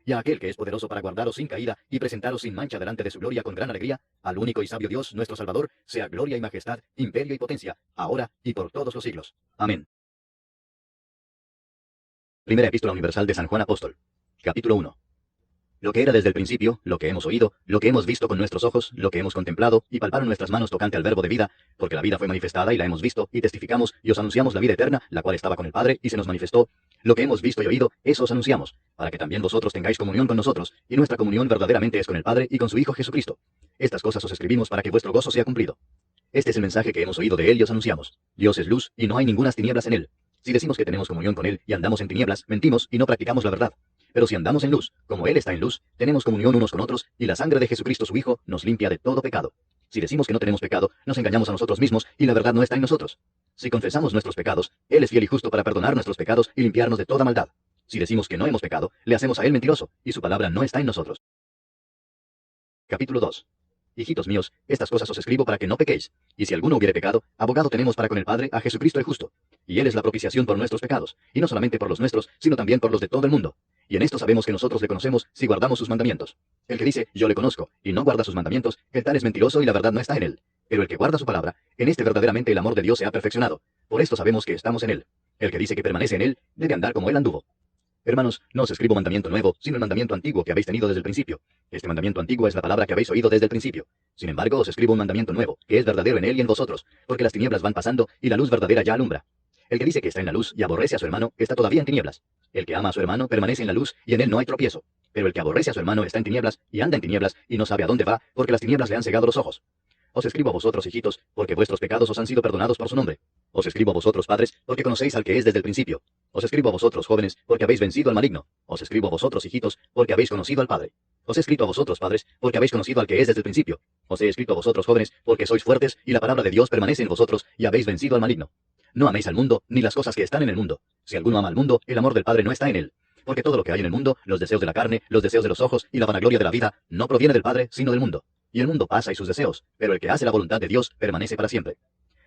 Y a aquel que es poderoso para guardaros sin caída y presentaros sin mancha delante de su gloria con gran alegría, al único y sabio Dios, nuestro Salvador, sea gloria y majestad, imperio y potencia, ahora y por todos los siglos. Amén. Primera Epístola Universal de San Juan Apóstol. Capítulo 1. Lo que era desde el principio, lo que hemos oído, lo que hemos visto con nuestros ojos, lo que hemos contemplado, y palparon nuestras manos tocante al verbo de vida, porque la vida fue manifestada y la hemos visto, y testificamos, y os anunciamos la vida eterna, la cual estaba con el Padre, y se nos manifestó. Lo que hemos visto y oído, eso os anunciamos, para que también vosotros tengáis comunión con nosotros, y nuestra comunión verdaderamente es con el Padre y con su Hijo Jesucristo. Estas cosas os escribimos para que vuestro gozo sea cumplido. Este es el mensaje que hemos oído de él y os anunciamos. Dios es luz, y no hay ningunas tinieblas en él. Si decimos que tenemos comunión con él y andamos en tinieblas, mentimos y no practicamos la verdad. Pero si andamos en luz, como él está en luz, tenemos comunión unos con otros, y la sangre de Jesucristo su Hijo nos limpia de todo pecado. Si decimos que no tenemos pecado, nos engañamos a nosotros mismos, y la verdad no está en nosotros. Si confesamos nuestros pecados, él es fiel y justo para perdonar nuestros pecados y limpiarnos de toda maldad. Si decimos que no hemos pecado, le hacemos a él mentiroso, y su palabra no está en nosotros. Capítulo 2. Hijitos míos, estas cosas os escribo para que no pequéis. Y si alguno hubiere pecado, abogado tenemos para con el Padre a Jesucristo el justo. Y él es la propiciación por nuestros pecados, y no solamente por los nuestros, sino también por los de todo el mundo. Y en esto sabemos que nosotros le conocemos si guardamos sus mandamientos. El que dice, yo le conozco, y no guarda sus mandamientos, el tal es mentiroso y la verdad no está en él. Pero el que guarda su palabra, en este verdaderamente el amor de Dios se ha perfeccionado. Por esto sabemos que estamos en él. El que dice que permanece en él, debe andar como él anduvo. Hermanos, no os escribo mandamiento nuevo, sino el mandamiento antiguo que habéis tenido desde el principio. Este mandamiento antiguo es la palabra que habéis oído desde el principio. Sin embargo, os escribo un mandamiento nuevo, que es verdadero en él y en vosotros, porque las tinieblas van pasando y la luz verdadera ya alumbra. El que dice que está en la luz y aborrece a su hermano, está todavía en tinieblas. El que ama a su hermano permanece en la luz y en él no hay tropiezo. Pero el que aborrece a su hermano está en tinieblas y anda en tinieblas y no sabe a dónde va, porque las tinieblas le han cegado los ojos. Os escribo a vosotros, hijitos, porque vuestros pecados os han sido perdonados por su nombre. Os escribo a vosotros, padres, porque conocéis al que es desde el principio. Os escribo a vosotros, jóvenes, porque habéis vencido al maligno. Os escribo a vosotros, hijitos, porque habéis conocido al Padre. Os he escrito a vosotros, padres, porque habéis conocido al que es desde el principio. Os he escrito a vosotros, jóvenes, porque sois fuertes, y la palabra de Dios permanece en vosotros, y habéis vencido al maligno. No améis al mundo, ni las cosas que están en el mundo. Si alguno ama al mundo, el amor del Padre no está en él. Porque todo lo que hay en el mundo, los deseos de la carne, los deseos de los ojos y la vanagloria de la vida, no proviene del Padre, sino del mundo. Y el mundo pasa y sus deseos, pero el que hace la voluntad de Dios permanece para siempre.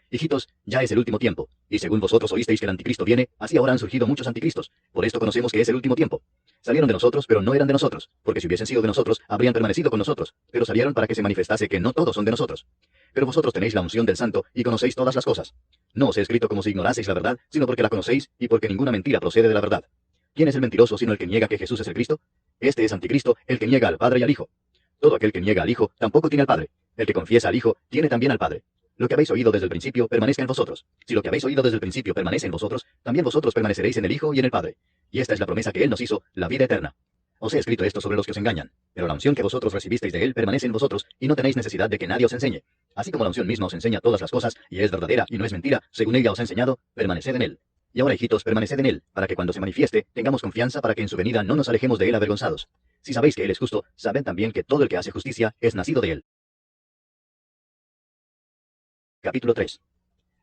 Hijitos, ya es el último tiempo, y según vosotros oísteis que el anticristo viene, así ahora han surgido muchos anticristos. Por esto conocemos que es el último tiempo. Salieron de nosotros, pero no eran de nosotros, porque si hubiesen sido de nosotros, habrían permanecido con nosotros, pero salieron para que se manifestase que no todos son de nosotros. Pero vosotros tenéis la unción del Santo, y conocéis todas las cosas. No os he escrito como si ignoraseis la verdad, sino porque la conocéis, y porque ninguna mentira procede de la verdad. ¿Quién es el mentiroso sino el que niega que Jesús es el Cristo? Este es anticristo, el que niega al Padre y al Hijo. Todo aquel que niega al Hijo, tampoco tiene al Padre. El que confiesa al Hijo, tiene también al Padre. Lo que habéis oído desde el principio permanezca en vosotros. Si lo que habéis oído desde el principio permanece en vosotros, también vosotros permaneceréis en el Hijo y en el Padre. Y esta es la promesa que Él nos hizo, la vida eterna. Os he escrito esto sobre los que os engañan, pero la unción que vosotros recibisteis de Él permanece en vosotros, y no tenéis necesidad de que nadie os enseñe. Así como la unción misma os enseña todas las cosas, y es verdadera y no es mentira, según ella os ha enseñado, permaneced en Él. Y ahora, hijitos, permaneced en Él, para que cuando se manifieste, tengamos confianza para que en su venida no nos alejemos de Él avergonzados. Si sabéis que Él es justo, sabed también que todo el que hace justicia es nacido de Él. Capítulo 3.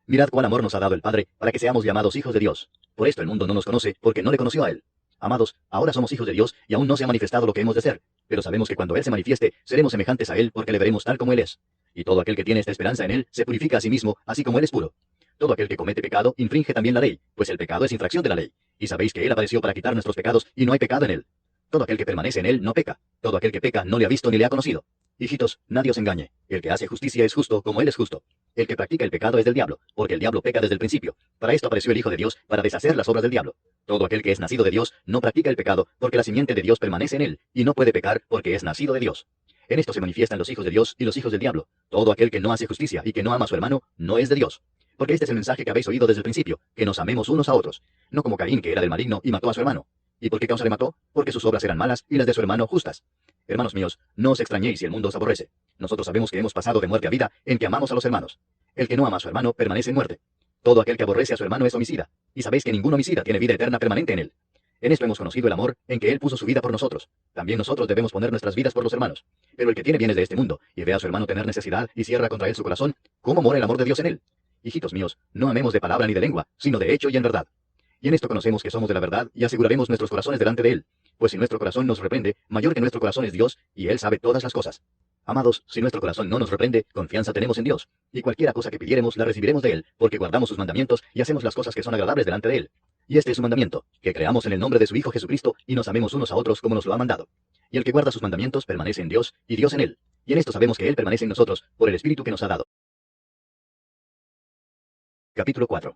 Mirad cuál amor nos ha dado el Padre, para que seamos llamados hijos de Dios. Por esto el mundo no nos conoce, porque no le conoció a Él. Amados, ahora somos hijos de Dios, y aún no se ha manifestado lo que hemos de ser. Pero sabemos que cuando Él se manifieste, seremos semejantes a Él, porque le veremos tal como Él es. Y todo aquel que tiene esta esperanza en Él, se purifica a sí mismo, así como Él es puro. Todo aquel que comete pecado, infringe también la ley, pues el pecado es infracción de la ley. Y sabéis que Él apareció para quitar nuestros pecados, y no hay pecado en Él. Todo aquel que permanece en Él no peca. Todo aquel que peca no le ha visto ni le ha conocido. Hijitos, nadie os engañe. El que hace justicia es justo como él es justo. El que practica el pecado es del diablo, porque el diablo peca desde el principio. Para esto apareció el Hijo de Dios, para deshacer las obras del diablo. Todo aquel que es nacido de Dios no practica el pecado, porque la simiente de Dios permanece en él, y no puede pecar porque es nacido de Dios. En esto se manifiestan los hijos de Dios y los hijos del diablo. Todo aquel que no hace justicia y que no ama a su hermano, no es de Dios. Porque este es el mensaje que habéis oído desde el principio, que nos amemos unos a otros. No como Caín, que era del maligno y mató a su hermano. ¿Y por qué causa le mató? Porque sus obras eran malas y las de su hermano justas. Hermanos míos, no os extrañéis si el mundo os aborrece. Nosotros sabemos que hemos pasado de muerte a vida en que amamos a los hermanos. El que no ama a su hermano permanece en muerte. Todo aquel que aborrece a su hermano es homicida. Y sabéis que ningún homicida tiene vida eterna permanente en él. En esto hemos conocido el amor, en que él puso su vida por nosotros. También nosotros debemos poner nuestras vidas por los hermanos. Pero el que tiene bienes de este mundo, y ve a su hermano tener necesidad, y cierra contra él su corazón, ¿cómo mora el amor de Dios en él? Hijitos míos, no amemos de palabra ni de lengua, sino de hecho y en verdad. Y en esto conocemos que somos de la verdad, y aseguraremos nuestros corazones delante de él. Pues si nuestro corazón nos reprende, mayor que nuestro corazón es Dios, y él sabe todas las cosas. Amados, si nuestro corazón no nos reprende, confianza tenemos en Dios. Y cualquiera cosa que pidiéremos la recibiremos de él, porque guardamos sus mandamientos y hacemos las cosas que son agradables delante de él. Y este es su mandamiento, que creamos en el nombre de su Hijo Jesucristo, y nos amemos unos a otros como nos lo ha mandado. Y el que guarda sus mandamientos permanece en Dios, y Dios en él. Y en esto sabemos que él permanece en nosotros, por el Espíritu que nos ha dado. Capítulo 4.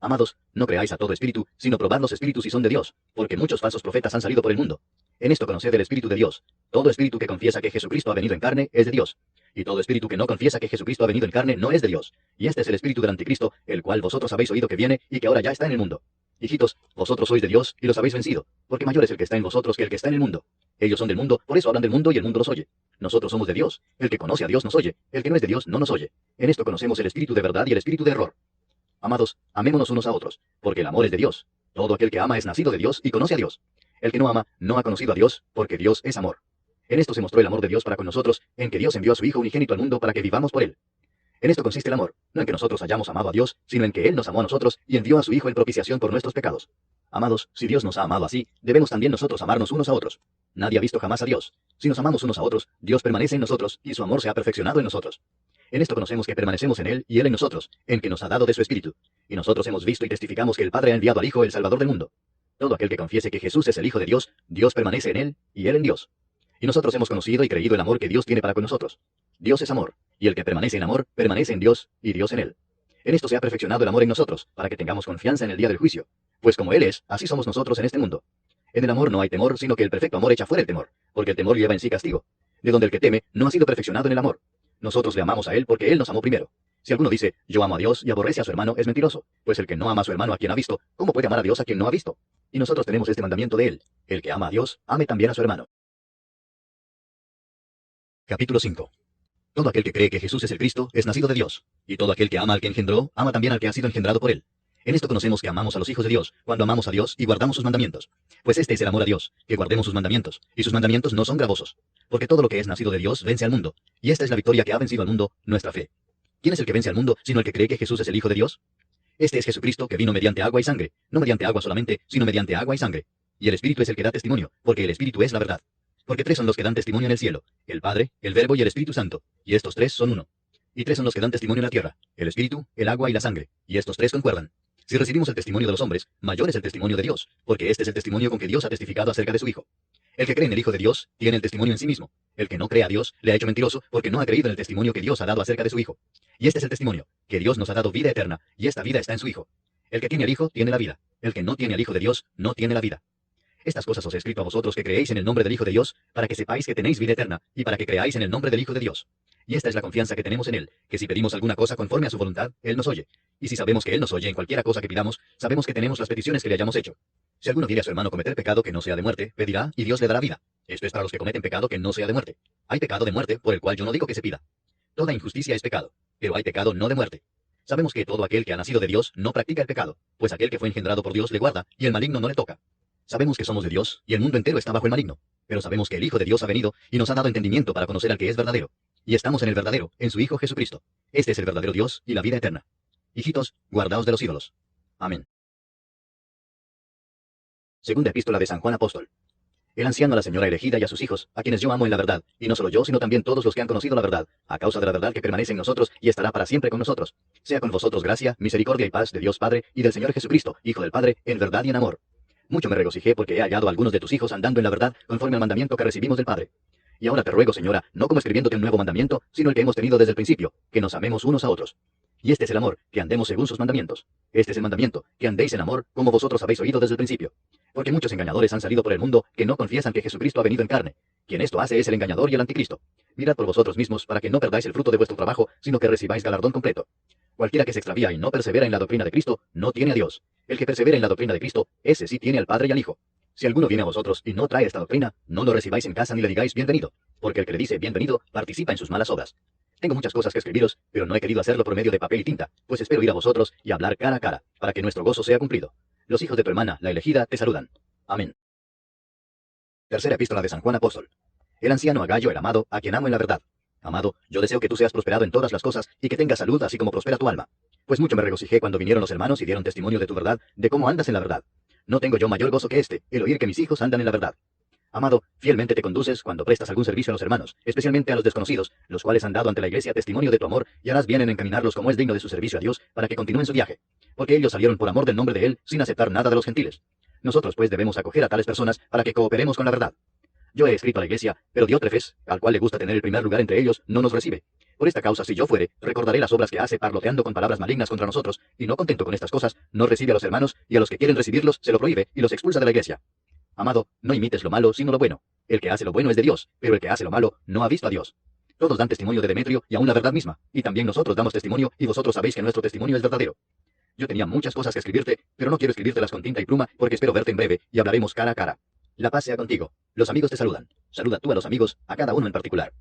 Amados, no creáis a todo espíritu, sino probad los espíritus si son de Dios, porque muchos falsos profetas han salido por el mundo. En esto conoced el Espíritu de Dios. Todo espíritu que confiesa que Jesucristo ha venido en carne es de Dios. Y todo espíritu que no confiesa que Jesucristo ha venido en carne no es de Dios. Y este es el espíritu del anticristo, el cual vosotros habéis oído que viene y que ahora ya está en el mundo. Hijitos, vosotros sois de Dios y los habéis vencido, porque mayor es el que está en vosotros que el que está en el mundo. Ellos son del mundo, por eso hablan del mundo y el mundo los oye. Nosotros somos de Dios. El que conoce a Dios nos oye. El que no es de Dios no nos oye. En esto conocemos el espíritu de verdad y el espíritu de error. Amados, amémonos unos a otros, porque el amor es de Dios. Todo aquel que ama es nacido de Dios y conoce a Dios. El que no ama no ha conocido a Dios, porque Dios es amor. En esto se mostró el amor de Dios para con nosotros, en que Dios envió a su Hijo unigénito al mundo para que vivamos por él. En esto consiste el amor, no en que nosotros hayamos amado a Dios, sino en que Él nos amó a nosotros y envió a su Hijo en propiciación por nuestros pecados. Amados, si Dios nos ha amado así, debemos también nosotros amarnos unos a otros. Nadie ha visto jamás a Dios. Si nos amamos unos a otros, Dios permanece en nosotros y su amor se ha perfeccionado en nosotros. En esto conocemos que permanecemos en Él y Él en nosotros, en que nos ha dado de su Espíritu. Y nosotros hemos visto y testificamos que el Padre ha enviado al Hijo, el Salvador del mundo. Todo aquel que confiese que Jesús es el Hijo de Dios, Dios permanece en Él y Él en Dios. Y nosotros hemos conocido y creído el amor que Dios tiene para con nosotros. Dios es amor, y el que permanece en amor, permanece en Dios y Dios en él. En esto se ha perfeccionado el amor en nosotros, para que tengamos confianza en el día del juicio. Pues como Él es, así somos nosotros en este mundo. En el amor no hay temor, sino que el perfecto amor echa fuera el temor, porque el temor lleva en sí castigo. De donde el que teme no ha sido perfeccionado en el amor. Nosotros le amamos a Él porque Él nos amó primero. Si alguno dice, yo amo a Dios y aborrece a su hermano, es mentiroso, pues el que no ama a su hermano a quien ha visto, ¿cómo puede amar a Dios a quien no ha visto? Y nosotros tenemos este mandamiento de Él: el que ama a Dios, ame también a su hermano. Capítulo 5. Todo aquel que cree que Jesús es el Cristo es nacido de Dios, y todo aquel que ama al que engendró, ama también al que ha sido engendrado por él. En esto conocemos que amamos a los hijos de Dios, cuando amamos a Dios y guardamos sus mandamientos. Pues este es el amor a Dios, que guardemos sus mandamientos, y sus mandamientos no son gravosos. Porque todo lo que es nacido de Dios vence al mundo, y esta es la victoria que ha vencido al mundo, nuestra fe. ¿Quién es el que vence al mundo, sino el que cree que Jesús es el Hijo de Dios? Este es Jesucristo, que vino mediante agua y sangre, no mediante agua solamente, sino mediante agua y sangre. Y el Espíritu es el que da testimonio, porque el Espíritu es la verdad. Porque tres son los que dan testimonio en el cielo: el Padre, el Verbo y el Espíritu Santo, y estos tres son uno. Y tres son los que dan testimonio en la tierra: el Espíritu, el agua y la sangre, y estos tres concuerdan. Si recibimos el testimonio de los hombres, mayor es el testimonio de Dios, porque este es el testimonio con que Dios ha testificado acerca de su Hijo. El que cree en el Hijo de Dios tiene el testimonio en sí mismo. El que no cree a Dios le ha hecho mentiroso, porque no ha creído en el testimonio que Dios ha dado acerca de su Hijo. Y este es el testimonio, que Dios nos ha dado vida eterna, y esta vida está en su Hijo. El que tiene al Hijo tiene la vida. El que no tiene al Hijo de Dios no tiene la vida. Estas cosas os he escrito a vosotros que creéis en el nombre del Hijo de Dios, para que sepáis que tenéis vida eterna, y para que creáis en el nombre del Hijo de Dios. Y esta es la confianza que tenemos en Él, que si pedimos alguna cosa conforme a su voluntad, Él nos oye. Y si sabemos que Él nos oye en cualquiera cosa que pidamos, sabemos que tenemos las peticiones que le hayamos hecho. Si alguno diere a su hermano cometer pecado que no sea de muerte, pedirá, y Dios le dará vida. Esto es para los que cometen pecado que no sea de muerte. Hay pecado de muerte, por el cual yo no digo que se pida. Toda injusticia es pecado, pero hay pecado no de muerte. Sabemos que todo aquel que ha nacido de Dios no practica el pecado, pues aquel que fue engendrado por Dios le guarda, y el maligno no le toca. Sabemos que somos de Dios, y el mundo entero está bajo el maligno. Pero sabemos que el Hijo de Dios ha venido, y nos ha dado entendimiento para conocer al que es verdadero. Y estamos en el verdadero, en su Hijo Jesucristo. Este es el verdadero Dios y la vida eterna. Hijitos, guardaos de los ídolos. Amén. Segunda epístola de San Juan Apóstol. El anciano a la señora elegida y a sus hijos, a quienes yo amo en la verdad, y no solo yo, sino también todos los que han conocido la verdad, a causa de la verdad que permanece en nosotros y estará para siempre con nosotros. Sea con vosotros gracia, misericordia y paz de Dios Padre y del Señor Jesucristo, Hijo del Padre, en verdad y en amor. Mucho me regocijé porque he hallado a algunos de tus hijos andando en la verdad conforme al mandamiento que recibimos del Padre. Y ahora te ruego, señora, no como escribiéndote un nuevo mandamiento, sino el que hemos tenido desde el principio, que nos amemos unos a otros. Y este es el amor, que andemos según sus mandamientos. Este es el mandamiento, que andéis en amor, como vosotros habéis oído desde el principio. Porque muchos engañadores han salido por el mundo que no confiesan que Jesucristo ha venido en carne. Quien esto hace es el engañador y el anticristo. Mirad por vosotros mismos para que no perdáis el fruto de vuestro trabajo, sino que recibáis galardón completo. Cualquiera que se extravía y no persevera en la doctrina de Cristo, no tiene a Dios. El que persevera en la doctrina de Cristo, ese sí tiene al Padre y al Hijo. Si alguno viene a vosotros y no trae esta doctrina, no lo recibáis en casa ni le digáis bienvenido, porque el que le dice bienvenido participa en sus malas obras. Tengo muchas cosas que escribiros, pero no he querido hacerlo por medio de papel y tinta, pues espero ir a vosotros y hablar cara a cara, para que nuestro gozo sea cumplido. Los hijos de tu hermana, la elegida, te saludan. Amén. Tercera epístola de San Juan Apóstol. El anciano Agayo, el amado, a quien amo en la verdad. Amado, yo deseo que tú seas prosperado en todas las cosas y que tengas salud así como prospera tu alma. Pues mucho me regocijé cuando vinieron los hermanos y dieron testimonio de tu verdad, de cómo andas en la verdad. No tengo yo mayor gozo que este, el oír que mis hijos andan en la verdad. Amado, fielmente te conduces cuando prestas algún servicio a los hermanos, especialmente a los desconocidos, los cuales han dado ante la iglesia testimonio de tu amor, y harás bien en encaminarlos como es digno de su servicio a Dios, para que continúen su viaje. Porque ellos salieron por amor del nombre de Él, sin aceptar nada de los gentiles. Nosotros pues debemos acoger a tales personas para que cooperemos con la verdad. Yo he escrito a la iglesia, pero Diótrefes, al cual le gusta tener el primer lugar entre ellos, no nos recibe. Por esta causa, si yo fuere, recordaré las obras que hace parloteando con palabras malignas contra nosotros, y no contento con estas cosas, no recibe a los hermanos, y a los que quieren recibirlos se lo prohíbe, y los expulsa de la iglesia. Amado, no imites lo malo, sino lo bueno. El que hace lo bueno es de Dios, pero el que hace lo malo no ha visto a Dios. Todos dan testimonio de Demetrio, y aún la verdad misma, y también nosotros damos testimonio, y vosotros sabéis que nuestro testimonio es verdadero. Yo tenía muchas cosas que escribirte, pero no quiero escribírtelas con tinta y pluma, porque espero verte en breve, y hablaremos cara a cara. La paz sea contigo. Los amigos te saludan. Saluda tú a los amigos, a cada uno en particular.